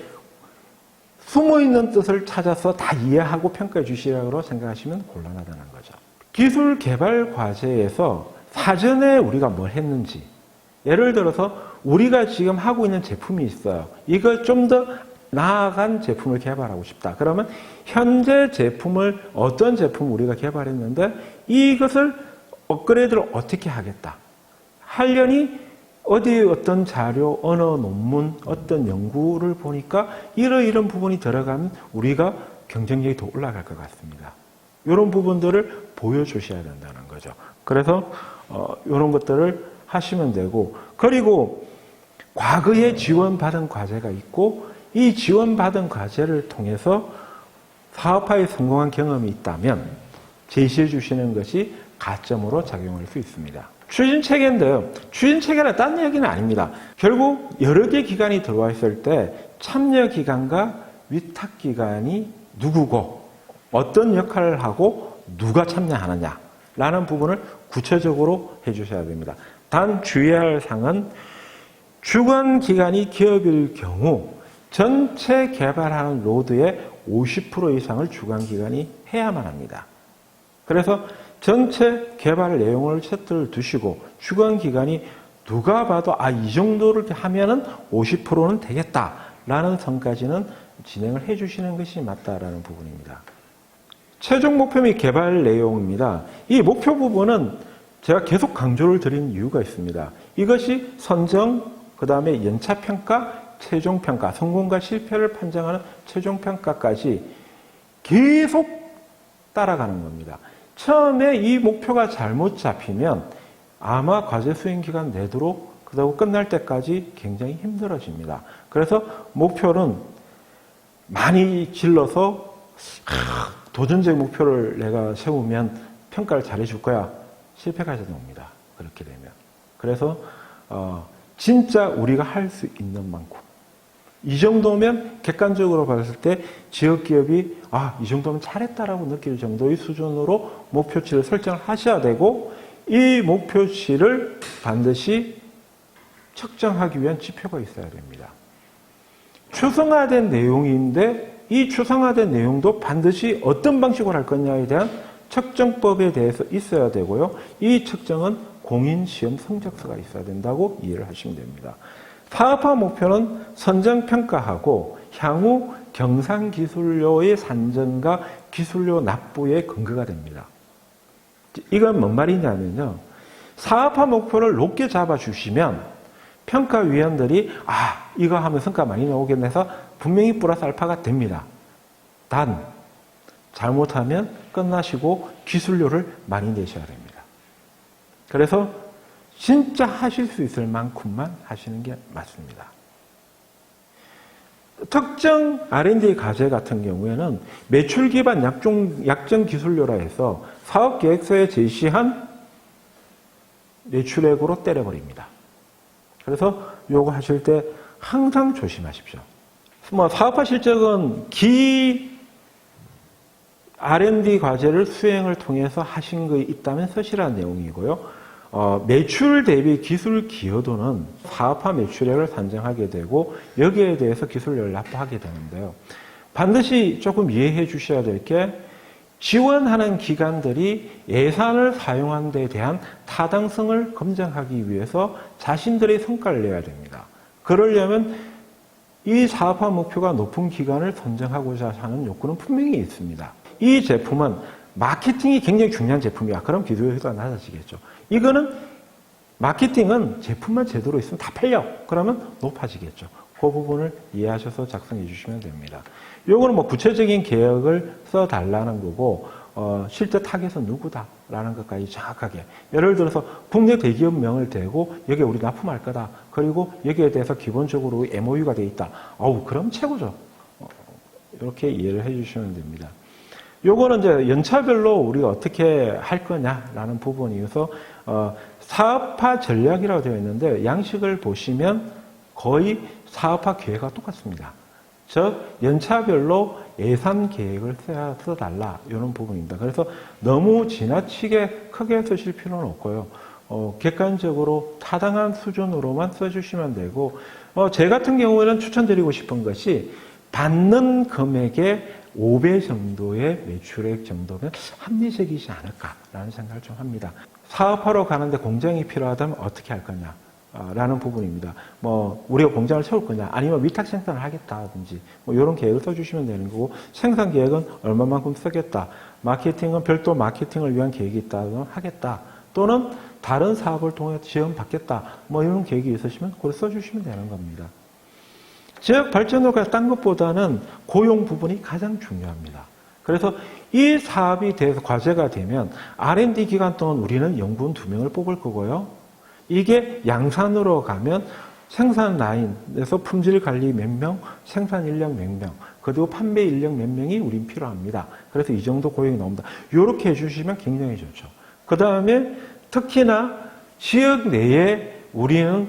숨어있는 뜻을 찾아서 다 이해하고 평가해 주시라고 생각하시면 곤란하다는 거죠. 기술 개발 과제에서 사전에 우리가 뭘 했는지, 예를 들어서 우리가 지금 하고 있는 제품이 있어요. 이걸 좀 더 나아간 제품을 개발하고 싶다. 그러면 현재 제품을 어떤 제품을 우리가 개발했는데 이것을 업그레이드를 어떻게 하겠다. 하려니 어디 어떤 자료, 어느 논문, 어떤 연구를 보니까 이런 부분이 들어가면 우리가 경쟁력이 더 올라갈 것 같습니다. 이런 부분들을 보여주셔야 된다는 거죠. 그래서 이런 것들을 하시면 되고, 그리고 과거에 지원받은 과제가 있고 이 지원받은 과제를 통해서 사업화에 성공한 경험이 있다면 제시해 주시는 것이 가점으로 작용할 수 있습니다. 추진체계인데요. 추진체계는 딴 얘기는 아닙니다. 결국 여러 개 기관이 들어와 있을 때 참여기관과 위탁기관이 누구고 어떤 역할을 하고 누가 참여하느냐 라는 부분을 구체적으로 해주셔야 됩니다. 단 주의할 사항은 주관 기관이 기업일 경우 전체 개발하는 로드의 50% 이상을 주관 기관이 해야만 합니다. 그래서 전체 개발 내용을 세트를 두시고 주관 기관이 누가 봐도 이 정도를 하면은 50%는 되겠다라는 선까지는 진행을 해주시는 것이 맞다라는 부분입니다. 최종 목표 및 개발 내용입니다. 이 목표 부분은 제가 계속 강조를 드린 이유가 있습니다. 이것이 선정, 그 다음에 연차평가, 최종평가, 성공과 실패를 판정하는 최종평가까지 계속 따라가는 겁니다. 처음에 이 목표가 잘못 잡히면 아마 과제 수행 기간 내도록 그러고 끝날 때까지 굉장히 힘들어집니다. 그래서 목표는 많이 질러서 도전적 목표를 내가 세우면 평가를 잘해줄 거야. 실패가 옵니다. 그렇게 되면. 그래서 진짜 우리가 할 수 있는 만큼 이 정도면 객관적으로 봤을 때 지역기업이 이 정도면 잘했다라고 느낄 정도의 수준으로 목표치를 설정을 하셔야 되고 이 목표치를 반드시 측정하기 위한 지표가 있어야 됩니다. 추상화된 내용인데 이 추상화된 내용도 반드시 어떤 방식으로 할 거냐에 대한 측정법에 대해서 있어야 되고요. 이 측정은 공인시험 성적서가 있어야 된다고 이해를 하시면 됩니다. 사업화 목표는 선정평가하고 향후 경상기술료의 산정과 기술료 납부의 근거가 됩니다. 이건 뭔 말이냐면요. 사업화 목표를 높게 잡아주시면 평가위원들이 이거 하면 성과 많이 나오겠네 해서 분명히 플러스 알파가 됩니다. 단 잘못하면 끝나시고 기술료를 많이 내셔야 됩니다. 그래서 진짜 하실 수 있을 만큼만 하시는 게 맞습니다. 특정 R&D 과제 같은 경우에는 매출 기반 약정 기술료라 해서 사업계획서에 제시한 매출액으로 때려버립니다. 그래서 요거 하실 때 항상 조심하십시오. 사업화 실적은 R&D 과제를 수행을 통해서 하신 거 있다면 서실한 내용이고요. 매출 대비 기술 기여도는 사업화 매출액을 산정하게 되고 여기에 대해서 기술료를 납부하게 되는데요. 반드시 조금 이해해 주셔야 될 게 지원하는 기관들이 예산을 사용하는 데 대한 타당성을 검증하기 위해서 자신들의 성과를 내야 됩니다. 그러려면 이 사업화 목표가 높은 기관을 선정하고자 하는 욕구는 분명히 있습니다. 이 제품은 마케팅이 굉장히 중요한 제품이야. 그럼 기술료가 낮아지겠죠. 이거는 마케팅은 제품만 제대로 있으면 다 팔려. 그러면 높아지겠죠. 그 부분을 이해하셔서 작성해 주시면 됩니다. 요거는 구체적인 계획을 써달라는 거고 실제 타겟은 누구다라는 것까지 정확하게. 예를 들어서 국내 대기업명을 대고 여기에 우리 납품할 거다. 그리고 여기에 대해서 기본적으로 MOU가 돼 있다. 그럼 최고죠. 이렇게 이해를 해주시면 됩니다. 요거는 이제 연차별로 우리가 어떻게 할 거냐라는 부분이어서 사업화 전략이라고 되어 있는데 양식을 보시면 거의 사업화 계획과 똑같습니다. 즉 연차별로 예산 계획을 써달라 이런 부분입니다. 그래서 너무 지나치게 크게 쓰실 필요는 없고요. 객관적으로 타당한 수준으로만 써주시면 되고 제 같은 경우에는 추천드리고 싶은 것이 받는 금액의 5배 정도의 매출액 정도면 합리적이지 않을까라는 생각을 좀 합니다. 사업하러 가는데 공장이 필요하다면 어떻게 할 거냐? 라는 부분입니다. 우리가 공장을 세울 거냐? 아니면 위탁 생산을 하겠다든지, 이런 계획을 써주시면 되는 거고, 생산 계획은 얼마만큼 쓰겠다. 마케팅은 별도 마케팅을 위한 계획이 있다면 하겠다. 또는 다른 사업을 통해 지원 받겠다. 이런 계획이 있으시면 그걸 써주시면 되는 겁니다. 지역 발전도가 딴 것보다는 고용 부분이 가장 중요합니다. 그래서 이 사업이 돼서 과제가 되면 R&D 기간 동안 우리는 연구원 2명을 뽑을 거고요. 이게 양산으로 가면 생산 라인에서 품질 관리 몇 명, 생산 인력 몇 명, 그리고 판매 인력 몇 명이 우린 필요합니다. 그래서 이 정도 고용이 나옵니다. 이렇게 해주시면 굉장히 좋죠. 그 다음에 특히나 지역 내에 우리는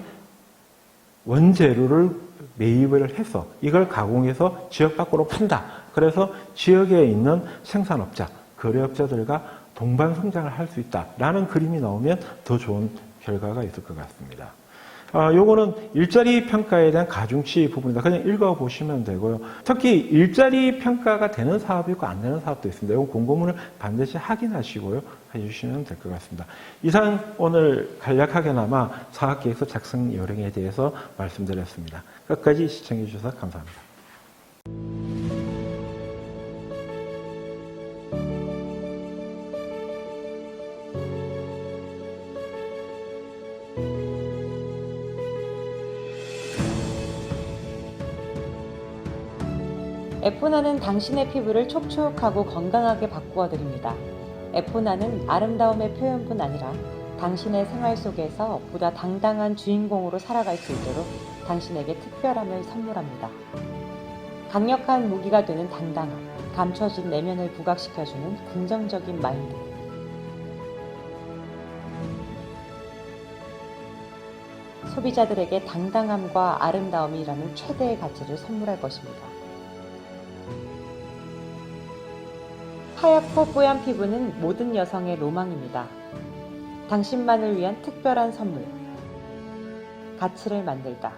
원재료를 매입을 해서 이걸 가공해서 지역 밖으로 판다. 그래서 지역에 있는 생산업자, 거래업자들과 동반 성장을 할 수 있다라는 그림이 나오면 더 좋은 결과가 있을 것 같습니다. 요거는 일자리 평가에 대한 가중치 부분이다. 그냥 읽어보시면 되고요. 특히 일자리 평가가 되는 사업이 있고 안 되는 사업도 있습니다. 이건 공고문을 반드시 확인하시고요. 해주시면 될 것 같습니다. 이상 오늘 간략하게나마 사업계획서 작성 요령에 대해서 말씀드렸습니다. 끝까지 시청해 주셔서 감사합니다. 에포나는 당신의 피부를 촉촉하고 건강하게 바꾸어 드립니다. 에포나는 아름다움의 표현뿐 아니라 당신의 생활 속에서 보다 당당한 주인공으로 살아갈 수 있도록 당신에게 특별함을 선물합니다. 강력한 무기가 되는 당당함, 감춰진 내면을 부각시켜주는 긍정적인 마인드. 소비자들에게 당당함과 아름다움이라는 최대의 가치를 선물할 것입니다. 하얗고 뽀얀 피부는 모든 여성의 로망입니다. 당신만을 위한 특별한 선물. 가치를 만들다.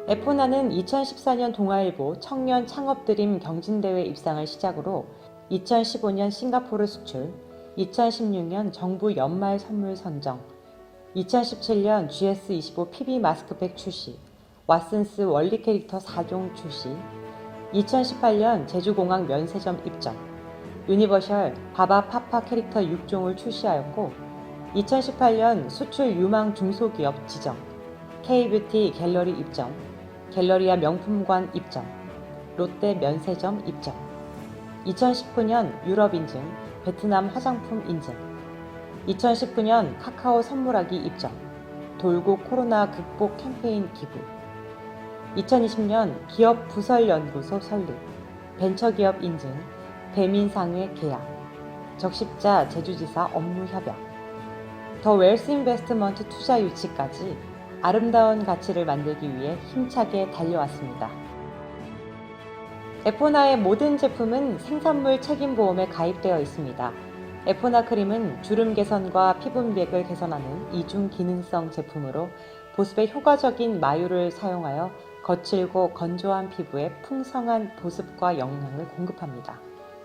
에포나는 2014년 동아일보 청년 창업드림 경진대회 입상을 시작으로 2015년 싱가포르 수출, 2016년 정부 연말 선물 선정, 2017년 GS25 PB 마스크팩 출시, 왓슨스 원리 캐릭터 4종 출시, 2018년 제주공항 면세점 입점, 유니버셜 바바 파파 캐릭터 6종을 출시하였고, 2018년 수출 유망 중소기업 지정, K뷰티 갤러리 입점, 갤러리아 명품관 입점, 롯데 면세점 입점, 2019년 유럽 인증, 베트남 화장품 인증, 2019년 카카오 선물하기 입점, 돌고 코로나 극복 캠페인 기부, 2020년 기업 부설연구소 설립, 벤처기업 인증, 배민상회 계약, 적십자 제주지사 업무 협약, 더 웰스 인베스트먼트 투자 유치까지 아름다운 가치를 만들기 위해 힘차게 달려왔습니다. 에포나의 모든 제품은 생산물 책임보험에 가입되어 있습니다. 에포나 크림은 주름 개선과 피부미백을 개선하는 이중 기능성 제품으로 보습에 효과적인 마유를 사용하여 거칠고 건조한 피부에 풍성한 보습과 영양을 공급합니다.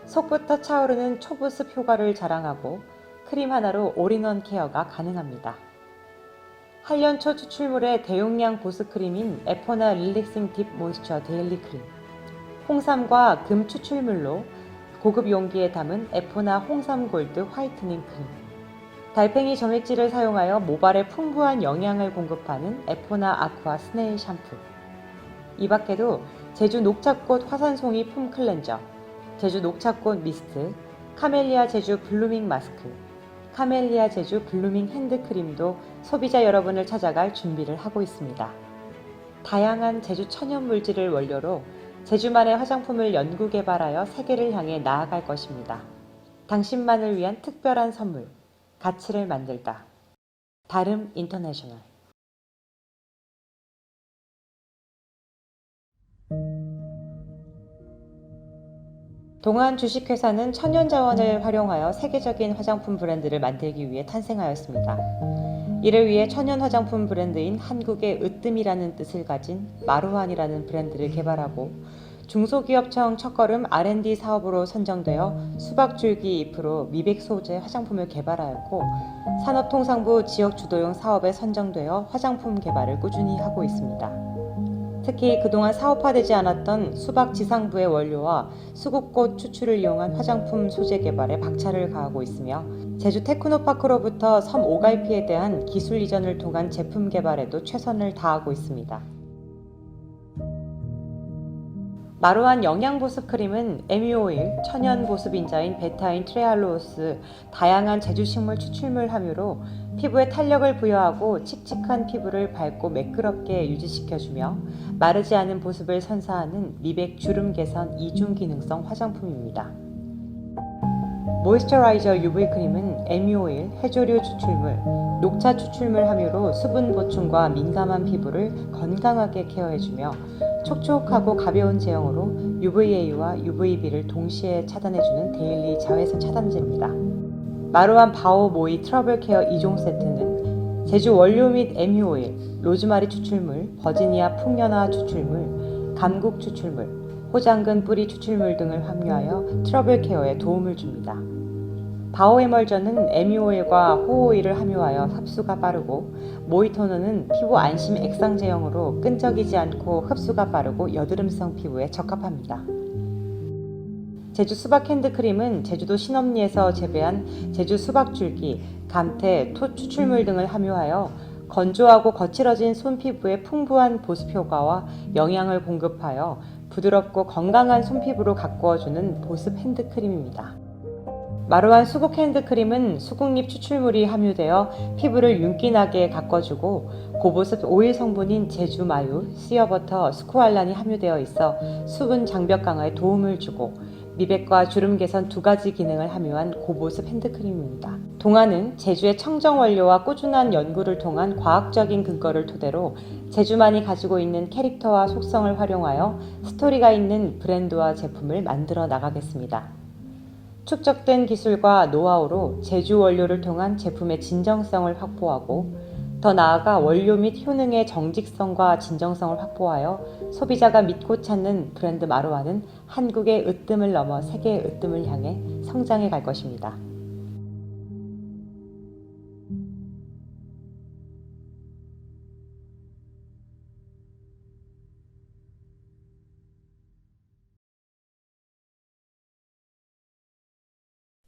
속부터 차오르는 초보습 효과를 자랑하고 크림 하나로 올인원 케어가 가능합니다. 한련초 추출물의 대용량 보습 크림인 에포나 릴렉싱 딥 모이스처 데일리 크림, 홍삼과 금 추출물로 고급 용기에 담은 에포나 홍삼 골드 화이트닝 크림, 달팽이 점액질을 사용하여 모발에 풍부한 영양을 공급하는 에포나 아쿠아 스네일 샴푸, 이 밖에도 제주 녹차꽃 화산송이 폼 클렌저, 제주 녹차꽃 미스트, 카멜리아 제주 블루밍 마스크, 카멜리아 제주 블루밍 핸드크림도 소비자 여러분을 찾아갈 준비를 하고 있습니다. 다양한 제주 천연 물질을 원료로 제주만의 화장품을 연구 개발하여 세계를 향해 나아갈 것입니다. 당신만을 위한 특별한 선물, 가치를 만들다. 다름 인터내셔널. 동안 주식회사는 천연자원을 활용하여 세계적인 화장품 브랜드를 만들기 위해 탄생하였습니다. 이를 위해 천연 화장품 브랜드인 한국의 으뜸이라는 뜻을 가진 마루안이라는 브랜드를 개발하고 중소기업청 첫걸음 R&D 사업으로 선정되어 수박줄기 잎으로 미백 소재 화장품을 개발하였고 산업통상부 지역주도형 사업에 선정되어 화장품 개발을 꾸준히 하고 있습니다. 특히 그동안 사업화되지 않았던 수박 지상부의 원료와 수국꽃 추출을 이용한 화장품 소재 개발에 박차를 가하고 있으며 제주 테크노파크로부터 섬 오갈피에 대한 기술 이전을 통한 제품 개발에도 최선을 다하고 있습니다. 마루안 영양보습 크림은 에뮤오일, 천연 보습인자인 베타인 트레알로스, 다양한 제주식물 추출물 함유로 피부에 탄력을 부여하고 칙칙한 피부를 밝고 매끄럽게 유지시켜주며 마르지 않은 보습을 선사하는 미백 주름 개선 이중 기능성 화장품입니다. 모이스처라이저 UV 크림은 MU 오일, 해조류 추출물, 녹차 추출물 함유로 수분 보충과 민감한 피부를 건강하게 케어해주며 촉촉하고 가벼운 제형으로 UVA와 UVB를 동시에 차단해주는 데일리 자외선 차단제입니다. 마루안 바오 모이 트러블 케어 2종 세트는 제주 원료 및 MU 오일, 로즈마리 추출물, 버지니아 풍년화 추출물, 감국 추출물, 호장근 뿌리 추출물 등을 함유하여 트러블 케어에 도움을 줍니다. 바오 에멀전은 MU 오일과 호 오일을 함유하여 흡수가 빠르고, 모이토너는 피부 안심 액상 제형으로 끈적이지 않고 흡수가 빠르고 여드름성 피부에 적합합니다. 제주 수박 핸드크림은 제주도 신엄리에서 재배한 제주 수박줄기, 감태, 토 추출물 등을 함유하여 건조하고 거칠어진 손 피부에 풍부한 보습 효과와 영양을 공급하여 부드럽고 건강한 손 피부로 가꾸어주는 보습 핸드크림입니다. 마루안 수국 핸드크림은 수국잎 추출물이 함유되어 피부를 윤기나게 가꿔주고, 고보습 오일 성분인 제주 마유, 씨어버터, 스쿠알란이 함유되어 있어 수분 장벽 강화에 도움을 주고, 미백과 주름 개선 두 가지 기능을 함유한 고보습 핸드크림입니다. 동안은 제주의 청정 원료와 꾸준한 연구를 통한 과학적인 근거를 토대로 제주만이 가지고 있는 캐릭터와 속성을 활용하여 스토리가 있는 브랜드와 제품을 만들어 나가겠습니다. 축적된 기술과 노하우로 제주 원료를 통한 제품의 진정성을 확보하고, 더 나아가 원료 및 효능의 정직성과 진정성을 확보하여 소비자가 믿고 찾는 브랜드 마루안은 한국의 으뜸을 넘어 세계의 으뜸을 향해 성장해 갈 것입니다.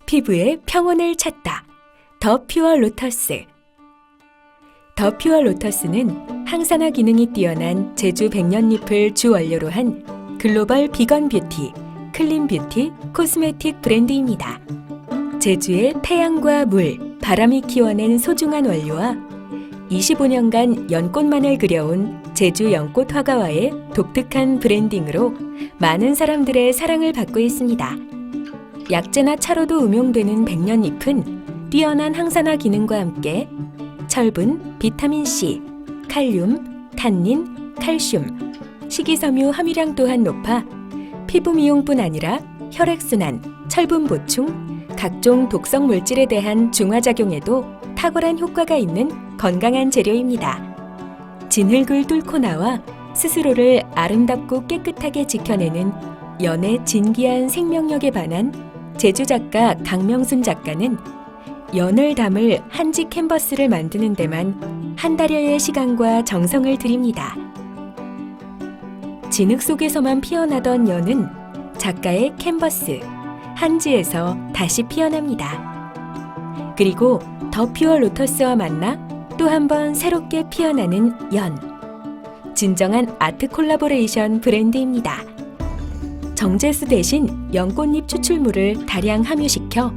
피부의 평온을 찾다. 더 퓨어 로터스. 더 퓨어 로터스는 항산화 기능이 뛰어난 제주 백년잎을 주 원료로 한 글로벌 비건 뷰티, 클린 뷰티 코스메틱 브랜드입니다. 제주의 태양과 물, 바람이 키워낸 소중한 원료와 25년간 연꽃만을 그려온 제주 연꽃 화가와의 독특한 브랜딩으로 많은 사람들의 사랑을 받고 있습니다. 약재나 차로도 음용되는 백년잎은 뛰어난 항산화 기능과 함께 철분, 비타민C, 칼륨, 탄닌, 칼슘, 식이섬유 함유량 또한 높아 피부 미용뿐 아니라 혈액순환, 철분 보충, 각종 독성 물질에 대한 중화작용에도 탁월한 효과가 있는 건강한 재료입니다. 진흙을 뚫고 나와 스스로를 아름답고 깨끗하게 지켜내는 연의 진기한 생명력에 반한 제주 작가 강명순 작가는 연을 담을 한지 캔버스를 만드는 데만 한 달여의 시간과 정성을 들입니다. 진흙 속에서만 피어나던 연은 작가의 캔버스, 한지에서 다시 피어납니다. 그리고 더 퓨어 로터스와 만나 또 한 번 새롭게 피어나는 연. 진정한 아트 콜라보레이션 브랜드입니다. 정제수 대신 연꽃잎 추출물을 다량 함유시켜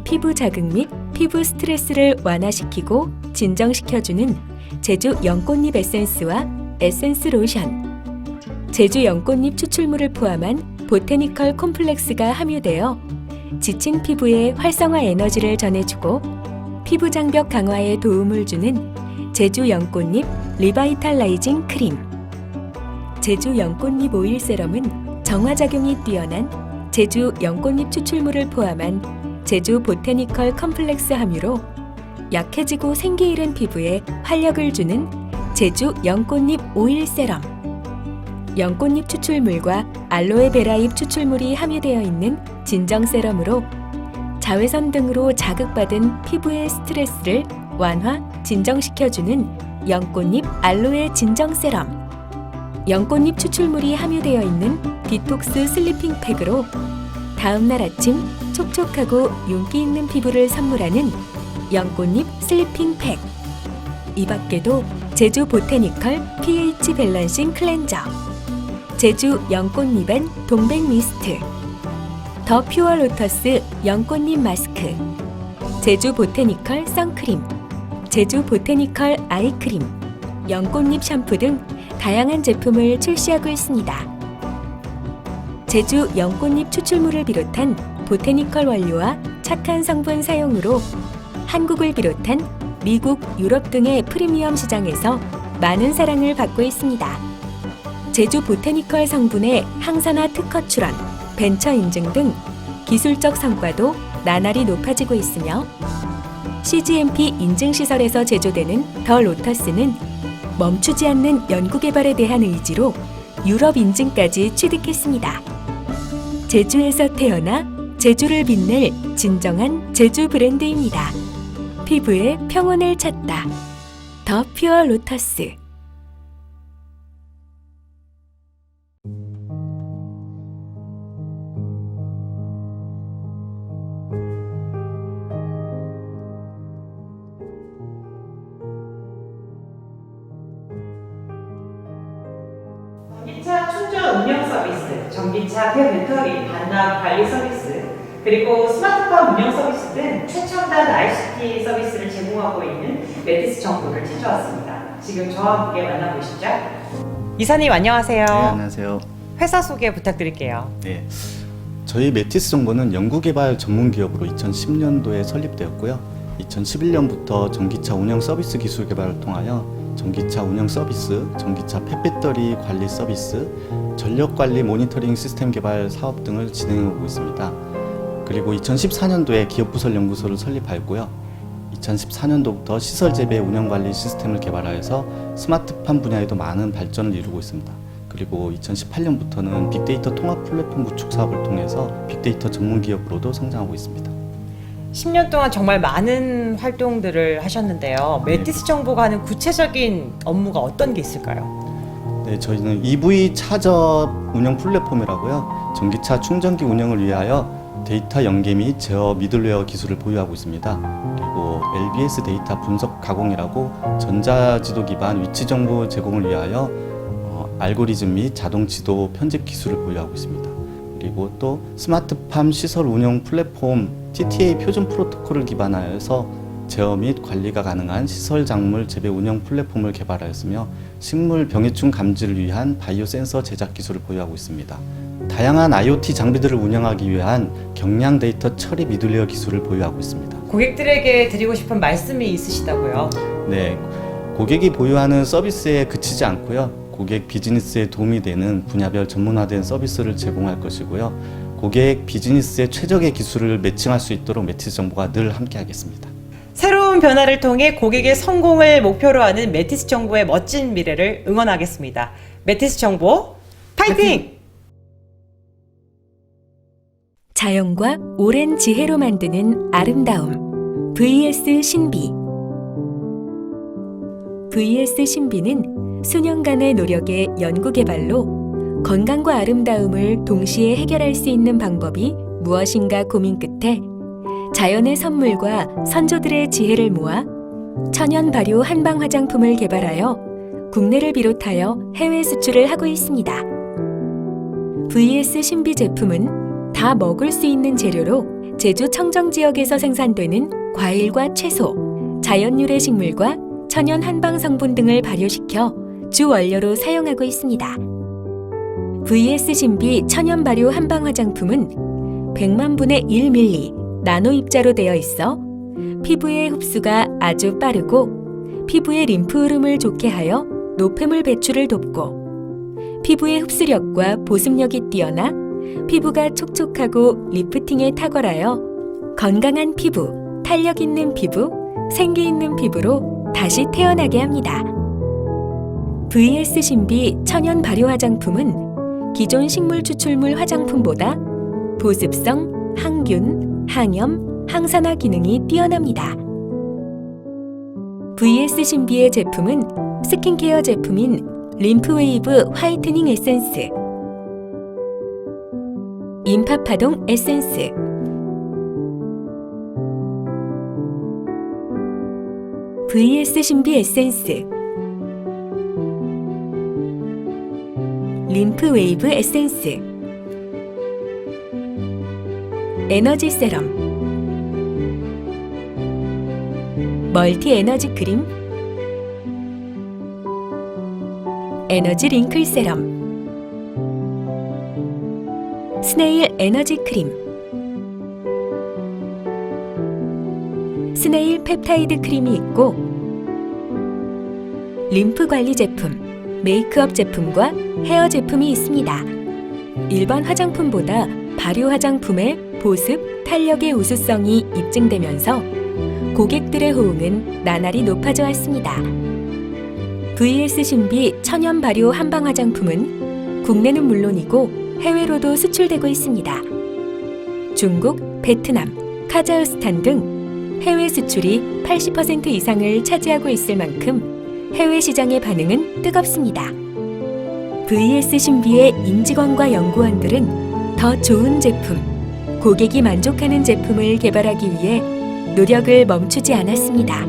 피부 자극 및 피부 스트레스를 완화시키고 진정시켜주는 제주 연꽃잎 에센스와 에센스 로션, 제주 연꽃잎 추출물을 포함한 보테니컬 콤플렉스가 함유되어 지친 피부에 활성화 에너지를 전해주고 피부 장벽 강화에 도움을 주는 제주 연꽃잎 리바이탈라이징 크림, 제주 연꽃잎 오일 세럼은 정화작용이 뛰어난 제주 연꽃잎 추출물을 포함한 제주 보테니컬 컴플렉스 함유로 약해지고 생기 잃은 피부에 활력을 주는 제주 연꽃잎 오일 세럼, 연꽃잎 추출물과 알로에베라잎 추출물이 함유되어 있는 진정 세럼으로 자외선 등으로 자극받은 피부의 스트레스를 완화, 진정시켜주는 연꽃잎 알로에 진정 세럼, 연꽃잎 추출물이 함유되어 있는 디톡스 슬리핑 팩으로 다음날 아침 촉촉하고 윤기 있는 피부를 선물하는 연꽃잎 슬리핑 팩. 이 밖에도 제주 보테니컬 pH 밸런싱 클렌저, 제주 연꽃잎엔 동백 미스트, 더 퓨어 로터스 연꽃잎 마스크, 제주 보테니컬 선크림, 제주 보테니컬 아이크림, 연꽃잎 샴푸 등 다양한 제품을 출시하고 있습니다. 제주 연꽃잎 추출물을 비롯한 보테니컬 원료와 착한 성분 사용으로 한국을 비롯한 미국, 유럽 등의 프리미엄 시장에서 많은 사랑을 받고 있습니다. 제주 보테니컬 성분의 항산화 특허 출원, 벤처 인증 등 기술적 성과도 나날이 높아지고 있으며 CGMP 인증 시설에서 제조되는 더 로터스는 멈추지 않는 연구개발에 대한 의지로 유럽 인증까지 취득했습니다. 제주에서 태어나 제주를 빛낼 진정한 제주 브랜드입니다. 피부의 평온을 찾다. 더 퓨어 로터스. 전기차 충전 운영 서비스, 전기차 폐배터리 반납 관리 서비스, 그리고 스마트팜 운영 서비스 등 최첨단 ICT 서비스를 제공하고 있는 매티스 정보를 찾아왔습니다. 지금 저와 함께 만나보시죠. 이사님 안녕하세요. 네, 안녕하세요. 회사 소개 부탁드릴게요. 네, 저희 매티스 정보는 연구개발 전문 기업으로 2010년도에 설립되었고요. 2011년부터 전기차 운영 서비스 기술 개발을 통하여 전기차 운영 서비스, 전기차 폐배터리 관리 서비스, 전력 관리 모니터링 시스템 개발 사업 등을 진행하고 있습니다. 그리고 2014년도에 기업부설 연구소를 설립하였고요. 2014년도부터 시설 재배 운영 관리 시스템을 개발하여서 스마트팜 분야에도 많은 발전을 이루고 있습니다. 그리고 2018년부터는 빅데이터 통합 플랫폼 구축 사업을 통해서 빅데이터 전문 기업으로도 성장하고 있습니다. 10년 동안 정말 많은 활동들을 하셨는데요. 매티스 정보가 하는 구체적인 업무가 어떤 게 있을까요? 네, 저희는 EV 차저 운영 플랫폼이라고요. 전기차 충전기 운영을 위하여 데이터 연계 및 제어 미들웨어 기술을 보유하고 있습니다. 그리고 LBS 데이터 분석 가공이라고 전자지도 기반 위치 정보 제공을 위하여 알고리즘 및 자동 지도 편집 기술을 보유하고 있습니다. 그리고 또 스마트팜 시설 운영 플랫폼 TTA 표준 프로토콜을 기반하여서 제어 및 관리가 가능한 시설 작물 재배 운영 플랫폼을 개발하였으며 식물 병해충 감지를 위한 바이오 센서 제작 기술을 보유하고 있습니다. 다양한 IoT 장비들을 운영하기 위한 경량 데이터 처리 미들웨어 기술을 보유하고 있습니다. 고객들에게 드리고 싶은 말씀이 있으시다고요? 네, 고객이 보유하는 서비스에 그치지 않고요. 고객 비즈니스에 도움이 되는 분야별 전문화된 서비스를 제공할 것이고요. 고객 비즈니스의 최적의 기술을 매칭할 수 있도록 매티스 정보가 늘 함께하겠습니다. 새로운 변화를 통해 고객의 성공을 목표로 하는 매티스 정보의 멋진 미래를 응원하겠습니다. 매티스 정보 파이팅! 자연과 오랜 지혜로 만드는 아름다움. VS 신비. VS 신비는 수년간의 노력의 연구개발로 건강과 아름다움을 동시에 해결할 수 있는 방법이 무엇인가 고민 끝에 자연의 선물과 선조들의 지혜를 모아 천연 발효 한방 화장품을 개발하여 국내를 비롯하여 해외 수출을 하고 있습니다. VS 신비 제품은 다 먹을 수 있는 재료로 제주 청정 지역에서 생산되는 과일과 채소, 자연 유래 식물과 천연 한방 성분 등을 발효시켜 주 원료로 사용하고 있습니다. VS 신비 천연 발효 한방 화장품은 100만 분의 1ml 나노 입자로 되어 있어 피부의 흡수가 아주 빠르고 피부의 림프 흐름을 좋게 하여 노폐물 배출을 돕고 피부의 흡수력과 보습력이 뛰어나 피부가 촉촉하고 리프팅에 탁월하여 건강한 피부, 탄력 있는 피부, 생기 있는 피부로 다시 태어나게 합니다. VS 신비 천연 발효 화장품은 기존 식물 추출물 화장품보다 보습성, 항균, 항염, 항산화 기능이 뛰어납니다. VS 신비의 제품은 스킨케어 제품인 림프웨이브 화이트닝 에센스, 인파파동 에센스, VS 신비 에센스, 림프웨이브 에센스, 에너지 세럼, 멀티 에너지 크림, 에너지 링클 세럼, 스네일 에너지 크림, 스네일 펩타이드 크림이 있고 림프 관리 제품, 메이크업 제품과 헤어 제품이 있습니다. 일반 화장품보다 발효 화장품의 보습, 탄력의 우수성이 입증되면서 고객들의 호응은 나날이 높아져 왔습니다. VS 신비 천연 발효 한방 화장품은 국내는 물론이고 해외로도 수출되고 있습니다. 중국, 베트남, 카자흐스탄 등 해외 수출이 80% 이상을 차지하고 있을 만큼 해외 시장의 반응은 뜨겁습니다. VS 신비의 임직원과 연구원들은 더 좋은 제품, 고객이 만족하는 제품을 개발하기 위해 노력을 멈추지 않았습니다.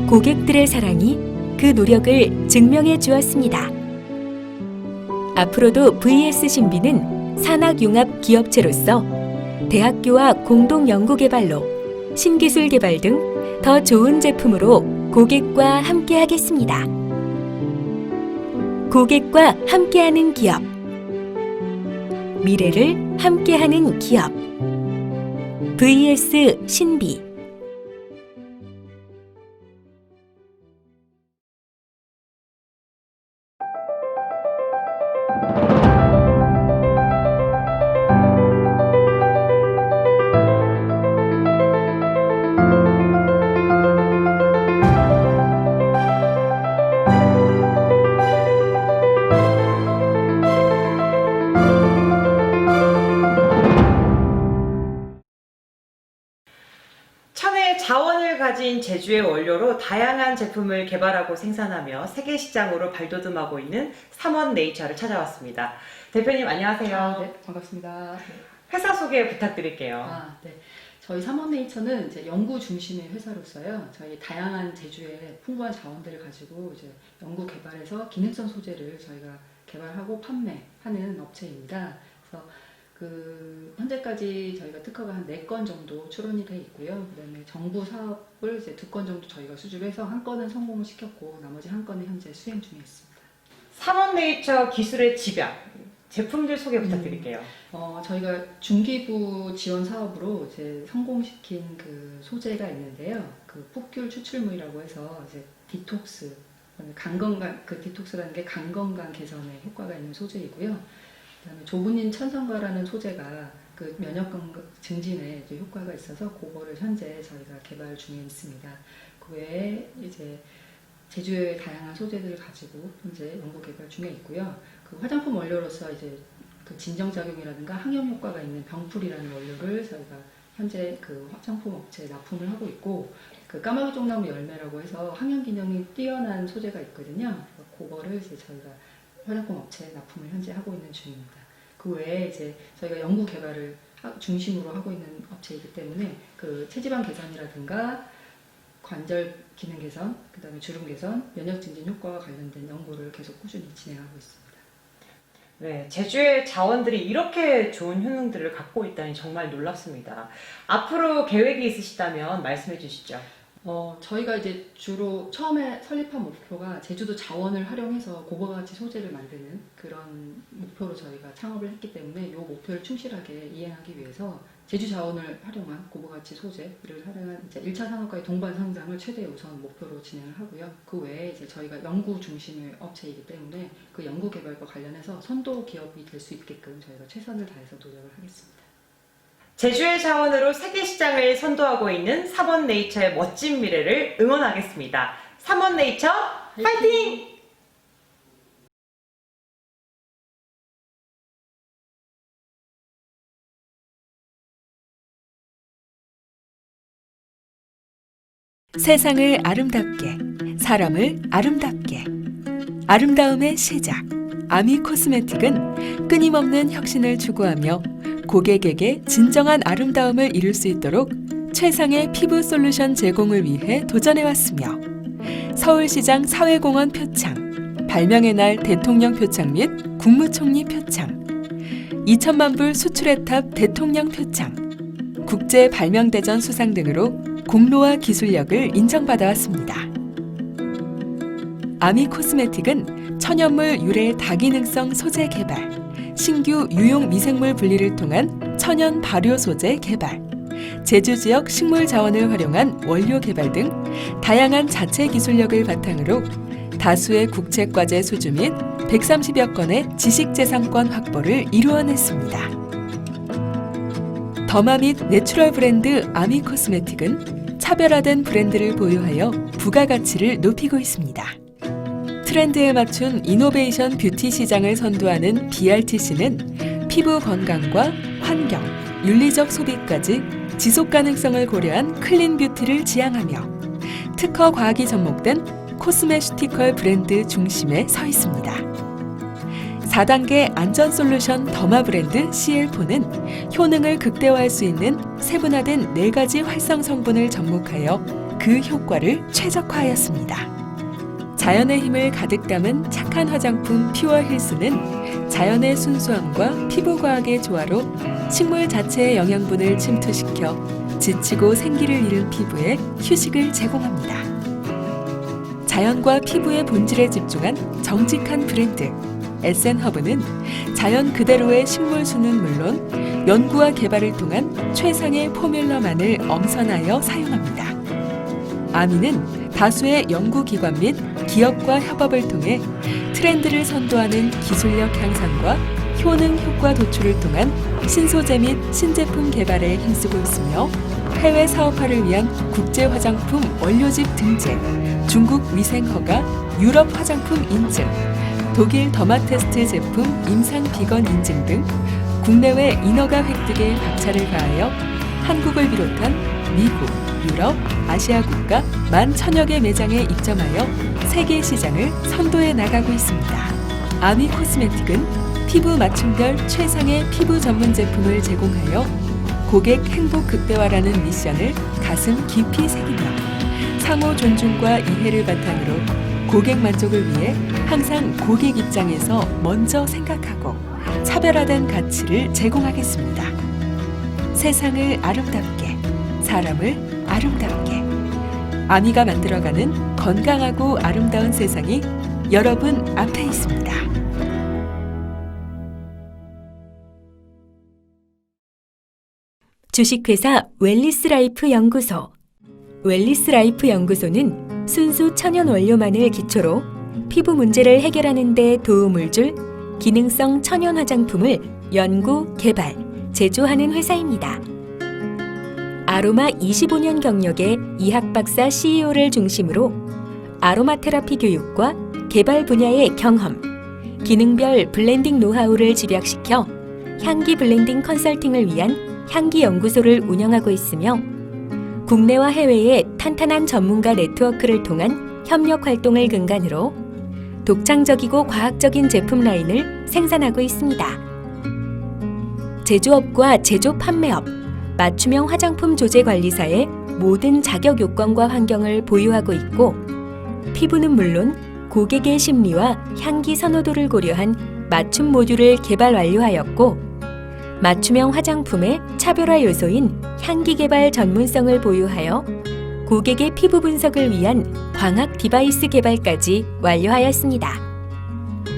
고객들의 사랑이 그 노력을 증명해 주었습니다. 앞으로도 VS 신비는 산학융합 기업체로서 대학교와 공동 연구 개발로 신기술 개발 등 더 좋은 제품으로 고객과 함께 하겠습니다. 고객과 함께하는 기업, 미래를 함께하는 기업, VS 신비. 천혜의 자원을 가진 제주의 원료로 다양한 제품을 개발하고 생산하며 세계 시장으로 발돋움하고 있는 삼원네이처를 찾아왔습니다. 대표님 안녕하세요. 네, 반갑습니다. 회사 소개 부탁드릴게요. 네. 저희 삼원네이처는 이제 연구 중심의 회사로서요. 저희 다양한 제주의 풍부한 자원들을 가지고 이제 연구 개발해서 기능성 소재를 저희가 개발하고 판매하는 업체입니다. 그래서 현재까지 저희가 특허가 한 4건 정도 출원이 돼 있고요. 그다음에 정부 사업을 이제 2건 정도 저희가 수주를 해서 한 건은 성공을 시켰고 나머지 한 건은 현재 수행 중에 있습니다. 삼원네이처 기술의 집약, 제품들 소개 부탁드릴게요. 저희가 중기부 지원 사업으로 이제 성공시킨 그 소재가 있는데요. 그 풋귤 추출물이라고 해서 이제 디톡스, 간건강, 그 디톡스라는 게 간건강 개선에 효과가 있는 소재이고요. 그다음에 조분인 천성과라는 소재가 그 면역 증진에 이제 효과가 있어서 그거를 현재 저희가 개발 중에 있습니다. 그 외에 이제 제주의 다양한 소재들을 가지고 현재 연구 개발 중에 있고요. 그 화장품 원료로서 이제 그 진정작용이라든가 항염 효과가 있는 병풀이라는 원료를 저희가 현재 그 화장품 업체에 납품을 하고 있고, 그 까마귀 종나무 열매라고 해서 항염 기능이 뛰어난 소재가 있거든요. 그거를 이제 저희가 화장품 업체에 납품을 현재 하고 있는 중입니다. 그 외에 이제 저희가 연구 개발을 중심으로 하고 있는 업체이기 때문에 그 체지방 개선이라든가 관절 기능 개선, 그 다음에 주름 개선, 면역 증진 효과와 관련된 연구를 계속 꾸준히 진행하고 있습니다. 네, 제주의 자원들이 이렇게 좋은 효능들을 갖고 있다니 정말 놀랍습니다. 앞으로 계획이 있으시다면 말씀해 주시죠. 저희가 이제 주로 처음에 설립한 목표가 제주도 자원을 활용해서 고부가 가치 소재를 만드는 그런 목표로 저희가 창업을 했기 때문에 이 목표를 충실하게 이행하기 위해서 제주 자원을 활용한 고부가 가치 소재를 활용한 이제 1차 산업과의 동반 성장을 최대 우선 목표로 진행을 하고요. 그 외에 이제 저희가 연구 중심의 업체이기 때문에 그 연구 개발과 관련해서 선도 기업이 될 수 있게끔 저희가 최선을 다해서 노력을 하겠습니다. 제주의 자원으로 세계 시장을 선도하고 있는 삼원네이처의 멋진 미래를 응원하겠습니다. 삼원네이처 파이팅! 세상을 아름답게, 사람을 아름답게. 아름다움의 시작. 아미 코스메틱은 끊임없는 혁신을 추구하며 고객에게 진정한 아름다움을 이룰 수 있도록 최상의 피부 솔루션 제공을 위해 도전해왔으며 서울시장 사회공헌 표창, 발명의 날 대통령 표창 및 국무총리 표창, 2천만 불 수출의 탑 대통령 표창, 국제 발명대전 수상 등으로 공로와 기술력을 인정받아왔습니다. 아미 코스메틱은 천연물 유래 다기능성 소재 개발, 신규 유용 미생물 분리를 통한 천연 발효 소재 개발, 제주 지역 식물 자원을 활용한 원료 개발 등 다양한 자체 기술력을 바탕으로 다수의 국제과제 수주 및 130여 건의 지식재산권 확보를 이루어냈습니다. 더마 및 내추럴 브랜드 아미 코스메틱은 차별화된 브랜드를 보유하여 부가가치를 높이고 있습니다. 트렌드에 맞춘 이노베이션 뷰티 시장을 선도하는 BRTC는 피부 건강과 환경, 윤리적 소비까지 지속 가능성을 고려한 클린 뷰티를 지향하며 특허 과학이 접목된 코스메슈티컬 브랜드 중심에 서 있습니다. 4단계 안전 솔루션 더마 브랜드 CL4는 효능을 극대화할 수 있는 세분화된 4가지 활성 성분을 접목하여 그 효과를 최적화하였습니다. 자연의 힘을 가득 담은 착한 화장품 퓨어 힐스는 자연의 순수함과 피부과학의 조화로 식물 자체의 영양분을 침투시켜 지치고 생기를 잃은 피부에 휴식을 제공합니다. 자연과 피부의 본질에 집중한 정직한 브랜드 SN허브는 자연 그대로의 식물수는 물론 연구와 개발을 통한 최상의 포뮬러만을 엄선하여 사용합니다. 아미는 다수의 연구기관 및 기업과 협업을 통해 트렌드를 선도하는 기술력 향상과 효능 효과 도출을 통한 신소재 및 신제품 개발에 힘쓰고 있으며 해외 사업화를 위한 국제 화장품 원료집 등재, 중국 위생 허가, 유럽 화장품 인증, 독일 더마테스트 제품 임상 비건 인증 등 국내외 인허가 획득에 박차를 가하여 한국을 비롯한 미국, 유럽, 아시아 국가 10,000여 개 매장에 입점하여 세계 시장을 선도해 나가고 있습니다. 아미 코스메틱은 피부 맞춤별 최상의 피부 전문 제품을 제공하여 고객 행복 극대화라는 미션을 가슴 깊이 새기며 상호 존중과 이해를 바탕으로 고객 만족을 위해 항상 고객 입장에서 먼저 생각하고 차별화된 가치를 제공하겠습니다. 세상을 아름답게, 사람을 아름답게. 아미가 만들어가는 건강하고 아름다운 세상이 여러분 앞에 있습니다. 주식회사 웰리스라이프 연구소. 웰리스라이프 연구소는 순수 천연 원료만을 기초로 피부 문제를 해결하는 데 도움을 줄 기능성 천연 화장품을 연구, 개발, 제조하는 회사입니다. 아로마 25년 경력의 이학 박사 CEO를 중심으로 아로마 테라피 교육과 개발 분야의 경험, 기능별 블렌딩 노하우를 집약시켜 향기 블렌딩 컨설팅을 위한 향기 연구소를 운영하고 있으며 국내와 해외의 탄탄한 전문가 네트워크를 통한 협력 활동을 근간으로 독창적이고 과학적인 제품 라인을 생산하고 있습니다. 제조업과 제조 판매업, 맞춤형 화장품 조제 관리사의 모든 자격 요건과 환경을 보유하고 있고 피부는 물론 고객의 심리와 향기 선호도를 고려한 맞춤 모듈을 개발 완료하였고 맞춤형 화장품의 차별화 요소인 향기 개발 전문성을 보유하여 고객의 피부 분석을 위한 광학 디바이스 개발까지 완료하였습니다.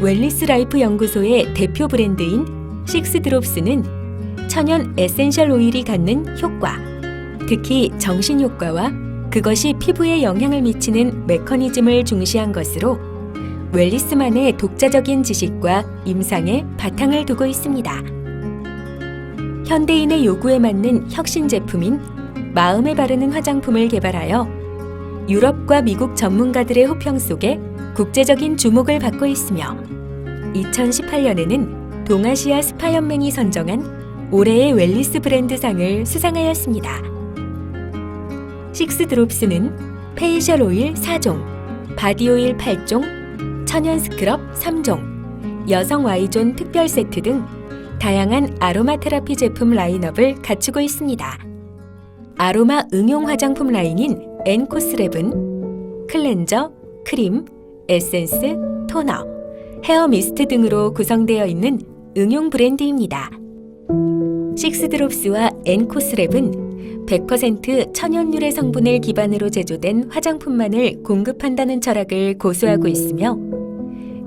웰리스 라이프 연구소의 대표 브랜드인 식스드롭스는 천연 에센셜 오일이 갖는 효과, 특히 정신 효과와 그것이 피부에 영향을 미치는 메커니즘을 중시한 것으로 웰리스만의 독자적인 지식과 임상에 바탕을 두고 있습니다. 현대인의 요구에 맞는 혁신 제품인 마음에 바르는 화장품을 개발하여 유럽과 미국 전문가들의 호평 속에 국제적인 주목을 받고 있으며 2018년에는 동아시아 스파 연맹이 선정한 올해의 웰리스 브랜드상을 수상하였습니다. 식스드롭스는 페이셜 오일 4종, 바디 오일 8종, 천연 스크럽 3종, 여성 Y존 특별 세트 등 다양한 아로마 테라피 제품 라인업을 갖추고 있습니다. 아로마 응용 화장품 라인인 엔코스랩은 클렌저, 크림, 에센스, 토너, 헤어 미스트 등으로 구성되어 있는 응용 브랜드입니다. 식스드롭스와 엔코스랩은 100% 천연 유래 성분을 기반으로 제조된 화장품만을 공급한다는 철학을 고수하고 있으며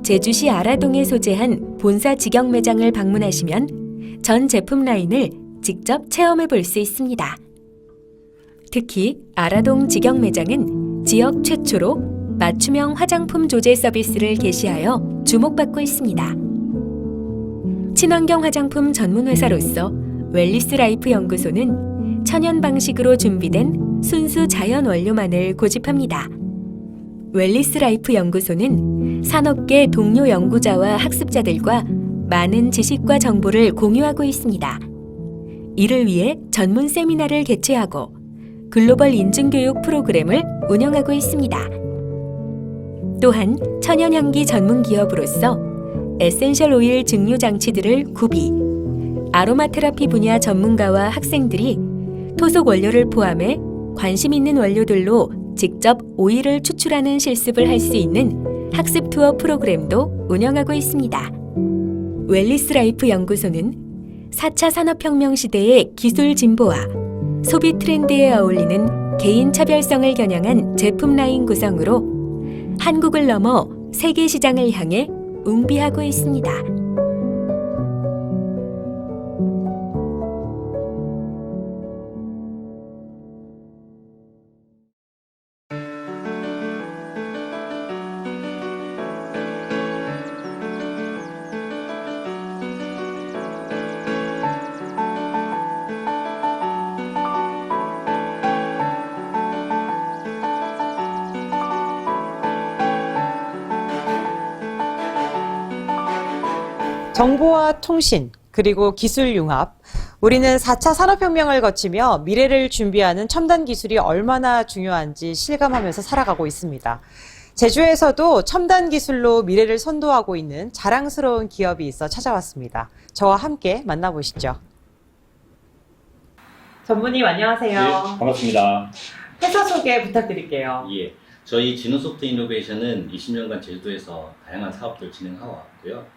제주시 아라동에 소재한 본사 직영 매장을 방문하시면 전 제품 라인을 직접 체험해 볼 수 있습니다. 특히 아라동 직영 매장은 지역 최초로 맞춤형 화장품 조제 서비스를 개시하여 주목받고 있습니다. 친환경 화장품 전문 회사로서 웰리스 라이프 연구소는 천연 방식으로 준비된 순수 자연 원료만을 고집합니다. 웰리스 라이프 연구소는 산업계 동료 연구자와 학습자들과 많은 지식과 정보를 공유하고 있습니다. 이를 위해 전문 세미나를 개최하고 글로벌 인증교육 프로그램을 운영하고 있습니다. 또한 천연향기 전문 기업으로서 에센셜 오일 증류 장치들을 구비, 아로마 테라피 분야 전문가와 학생들이 토속 원료를 포함해 관심 있는 원료들로 직접 오일을 추출하는 실습을 할 수 있는 학습 투어 프로그램도 운영하고 있습니다. 웰리스 라이프 연구소는 4차 산업혁명 시대의 기술 진보와 소비 트렌드에 어울리는 개인 차별성을 겨냥한 제품 라인 구성으로 한국을 넘어 세계 시장을 향해 웅비하고 있습니다. 정보와 통신, 그리고 기술 융합. 우리는 4차 산업혁명을 거치며 미래를 준비하는 첨단 기술이 얼마나 중요한지 실감하면서 살아가고 있습니다. 제주에서도 첨단 기술로 미래를 선도하고 있는 자랑스러운 기업이 있어 찾아왔습니다. 저와 함께 만나보시죠. 전무님 안녕하세요. 네, 반갑습니다. 회사 소개 부탁드릴게요. 예, 저희 진우소프트 이노베이션은 20년간 제주도에서 다양한 사업들을 진행하고 왔고요.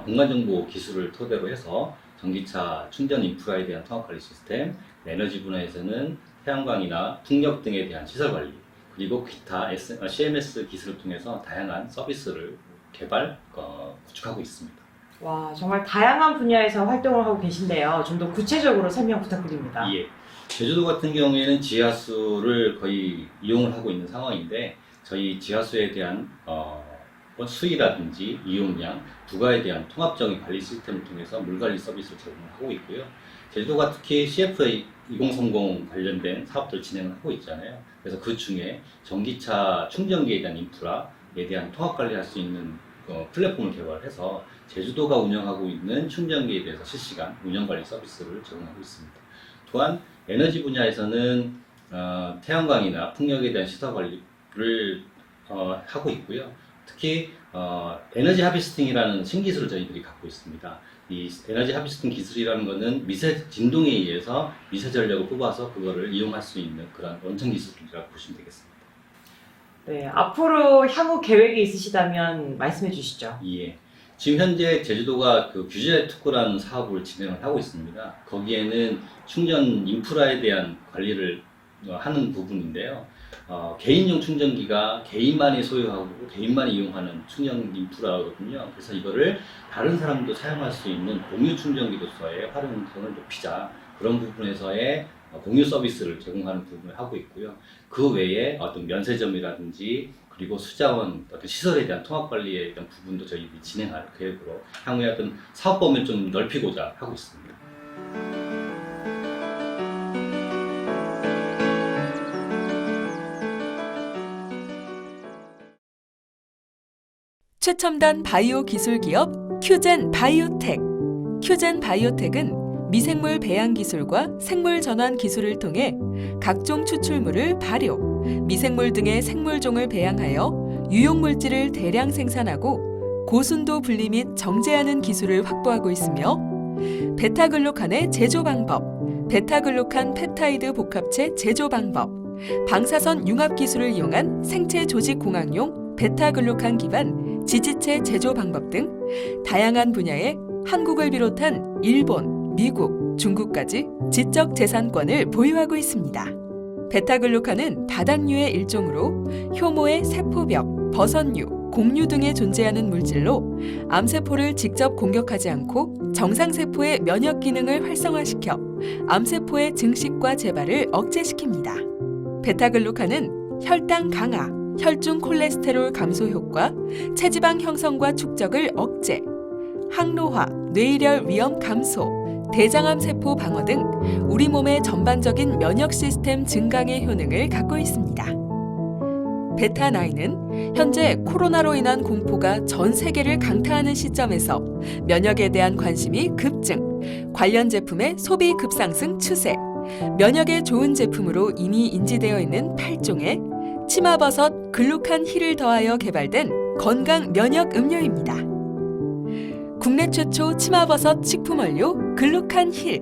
공간정보 기술을 토대로 해서 전기차 충전 인프라에 대한 통합관리 시스템, 에너지 분야에서는 태양광이나 풍력 등에 대한 시설관리, 그리고 기타 CMS 기술을 통해서 다양한 서비스를 개발, 구축하고 있습니다. 와, 정말 다양한 분야에서 활동을 하고 계신데요. 좀 더 구체적으로 설명 부탁드립니다. 예, 제주도 같은 경우에는 지하수를 거의 이용을 하고 있는 상황인데, 저희 지하수에 대한 수위라든지 이용량, 부가에 대한 통합적인 관리 시스템을 통해서 물관리 서비스를 제공을 하고 있고요. 제주도가 특히 CFA 2030 관련된 사업들을 진행을 하고 있잖아요. 그래서 그 중에 전기차 충전기에 대한 인프라에 대한 통합 관리할 수 있는 플랫폼을 개발해서 제주도가 운영하고 있는 충전기에 대해서 실시간 운영관리 서비스를 제공하고 있습니다. 또한 에너지 분야에서는 태양광이나 풍력에 대한 시설 관리를 하고 있고요. 특히 에너지 하비스팅이라는 신기술을 저희들이 갖고 있습니다. 이 에너지 하비스팅 기술이라는 것은 미세 진동에 의해서 미세 전력을 뽑아서 그거를 이용할 수 있는 그런 원천 기술이라고 보시면 되겠습니다. 네, 앞으로 향후 계획이 있으시다면 말씀해 주시죠. 예. 지금 현재 제주도가 그 규제 특구라는 사업을 진행을 하고 있습니다. 거기에는 충전 인프라에 대한 관리를 하는 부분인데요. 개인용 충전기가 개인만이 소유하고 개인만이 이용하는 충전 인프라거든요. 그래서 이거를 다른 사람도 사용할 수 있는 공유 충전기로서의 활용성을 높이자, 그런 부분에서의 공유 서비스를 제공하는 부분을 하고 있고요. 그 외에 어떤 면세점이라든지 그리고 수자원 어떤 시설에 대한 통합 관리에 대한 부분도 저희들이 진행할 계획으로 향후에 어떤 사업 범위를 좀 넓히고자 하고 있습니다. 최첨단 바이오 기술 기업 큐젠 바이오텍. 큐젠 바이오텍은 미생물 배양 기술과 생물 전환 기술을 통해 각종 추출물을 발효, 미생물 등의 생물종을 배양하여 유용물질을 대량 생산하고 고순도 분리 및 정제하는 기술을 확보하고 있으며, 베타글루칸의 제조 방법, 베타글루칸 펩타이드 복합체 제조 방법, 방사선 융합 기술을 이용한 생체 조직 공학용 베타글루칸 기반 지지체 제조 방법 등 다양한 분야에 한국을 비롯한 일본, 미국, 중국까지 지적 재산권을 보유하고 있습니다. 베타글루칸은 다당류의 일종으로 효모의 세포벽, 버섯류, 곡류 등에 존재하는 물질로 암세포를 직접 공격하지 않고 정상세포의 면역 기능을 활성화시켜 암세포의 증식과 재발을 억제시킵니다. 베타글루칸은 혈당 강화, 혈중 콜레스테롤 감소 효과, 체지방 형성과 축적을 억제, 항노화, 뇌일혈 위험 감소, 대장암 세포 방어 등 우리 몸의 전반적인 면역 시스템 증강의 효능을 갖고 있습니다. 베타9은 현재 코로나로 인한 공포가 전 세계를 강타하는 시점에서 면역에 대한 관심이 급증, 관련 제품의 소비 급상승 추세, 면역에 좋은 제품으로 이미 인지되어 있는 8종의 치마버섯 글루칸 힐을 더하여 개발된 건강 면역 음료입니다. 국내 최초 치마버섯 식품 원료 글루칸 힐,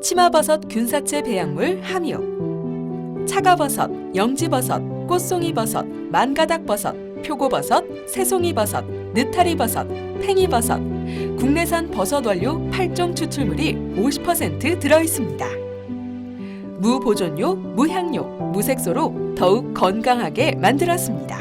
치마버섯 균사체 배양물 함유, 차가버섯, 영지버섯, 꽃송이버섯, 만가닥버섯, 표고버섯, 새송이버섯, 느타리버섯, 팽이버섯, 국내산 버섯 원료 8종 추출물이 50% 들어있습니다. 무보존료, 무향료, 무색소로 더욱 건강하게 만들었습니다.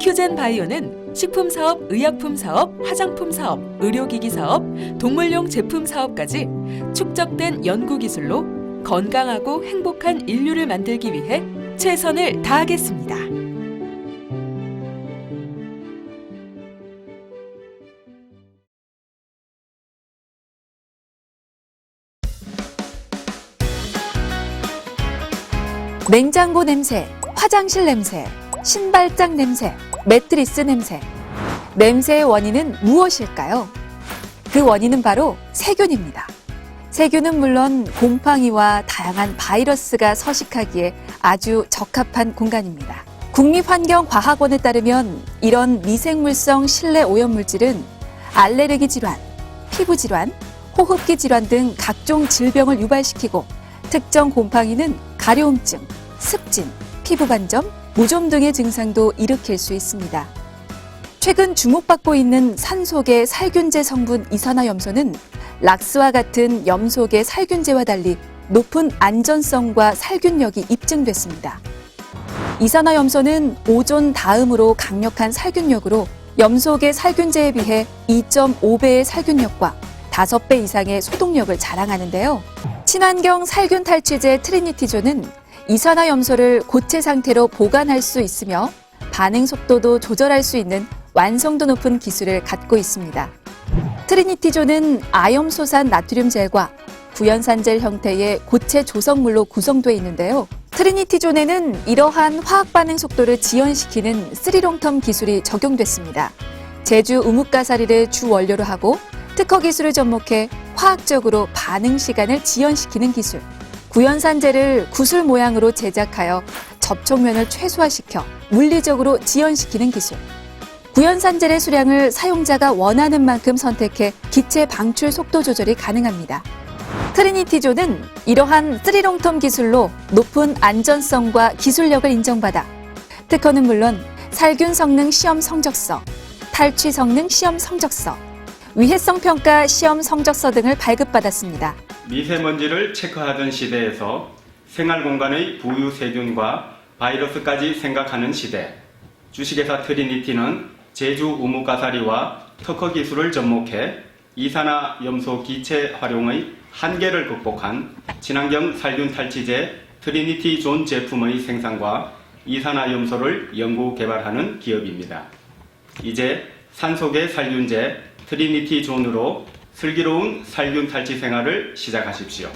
큐젠바이오는 식품사업, 의약품사업, 화장품사업, 의료기기사업, 동물용 제품사업까지 축적된 연구기술로 건강하고 행복한 인류를 만들기 위해 최선을 다하겠습니다. 냉장고 냄새, 화장실 냄새, 신발장 냄새, 매트리스 냄새. 냄새의 원인은 무엇일까요? 그 원인은 바로 세균입니다. 세균은 물론 곰팡이와 다양한 바이러스가 서식하기에 아주 적합한 공간입니다. 국립환경과학원에 따르면 이런 미생물성 실내 오염물질은 알레르기 질환, 피부 질환, 호흡기 질환 등 각종 질병을 유발시키고 특정 곰팡이는 가려움증, 습진, 피부 반점, 무좀 등의 증상도 일으킬 수 있습니다. 최근 주목받고 있는 산속의 살균제 성분 이산화염소는 락스와 같은 염소계 살균제와 달리 높은 안전성과 살균력이 입증됐습니다. 이산화염소는 오존 다음으로 강력한 살균력으로 염소계 살균제에 비해 2.5배의 살균력과 5배 이상의 소독력을 자랑하는데요. 친환경 살균 탈취제 트리니티존은 이산화염소를 고체 상태로 보관할 수 있으며 반응 속도도 조절할 수 있는 완성도 높은 기술을 갖고 있습니다. 트리니티존은 아염소산 나트륨 젤과 구연산 젤 형태의 고체 조성물로 구성되어 있는데요. 트리니티존에는 이러한 화학 반응 속도를 지연시키는 스리롱텀 기술이 적용됐습니다. 제주 우뭇가사리를 주 원료로 하고 특허 기술을 접목해 화학적으로 반응 시간을 지연시키는 기술, 구연산젤을 구슬 모양으로 제작하여 접촉면을 최소화시켜 물리적으로 지연시키는 기술, 구연산젤의 수량을 사용자가 원하는 만큼 선택해 기체 방출 속도 조절이 가능합니다. 트리니티존은 이러한 스리롱텀 기술로 높은 안전성과 기술력을 인정받아 특허는 물론 살균 성능 시험 성적서, 탈취 성능 시험 성적서, 위해성 평가 시험 성적서 등을 발급받았습니다. 미세먼지를 체크하던 시대에서 생활공간의 부유 세균과 바이러스까지 생각하는 시대, 주식회사 트리니티는 제주 우뭇가사리와 특허 기술을 접목해 이산화염소 기체 활용의 한계를 극복한 친환경 살균 탈취제 트리니티 존 제품의 생산과 이산화염소를 연구 개발하는 기업입니다. 이제 산속의 살균제 트리니티 존으로 슬기로운 살균 탈취 생활을 시작하십시오.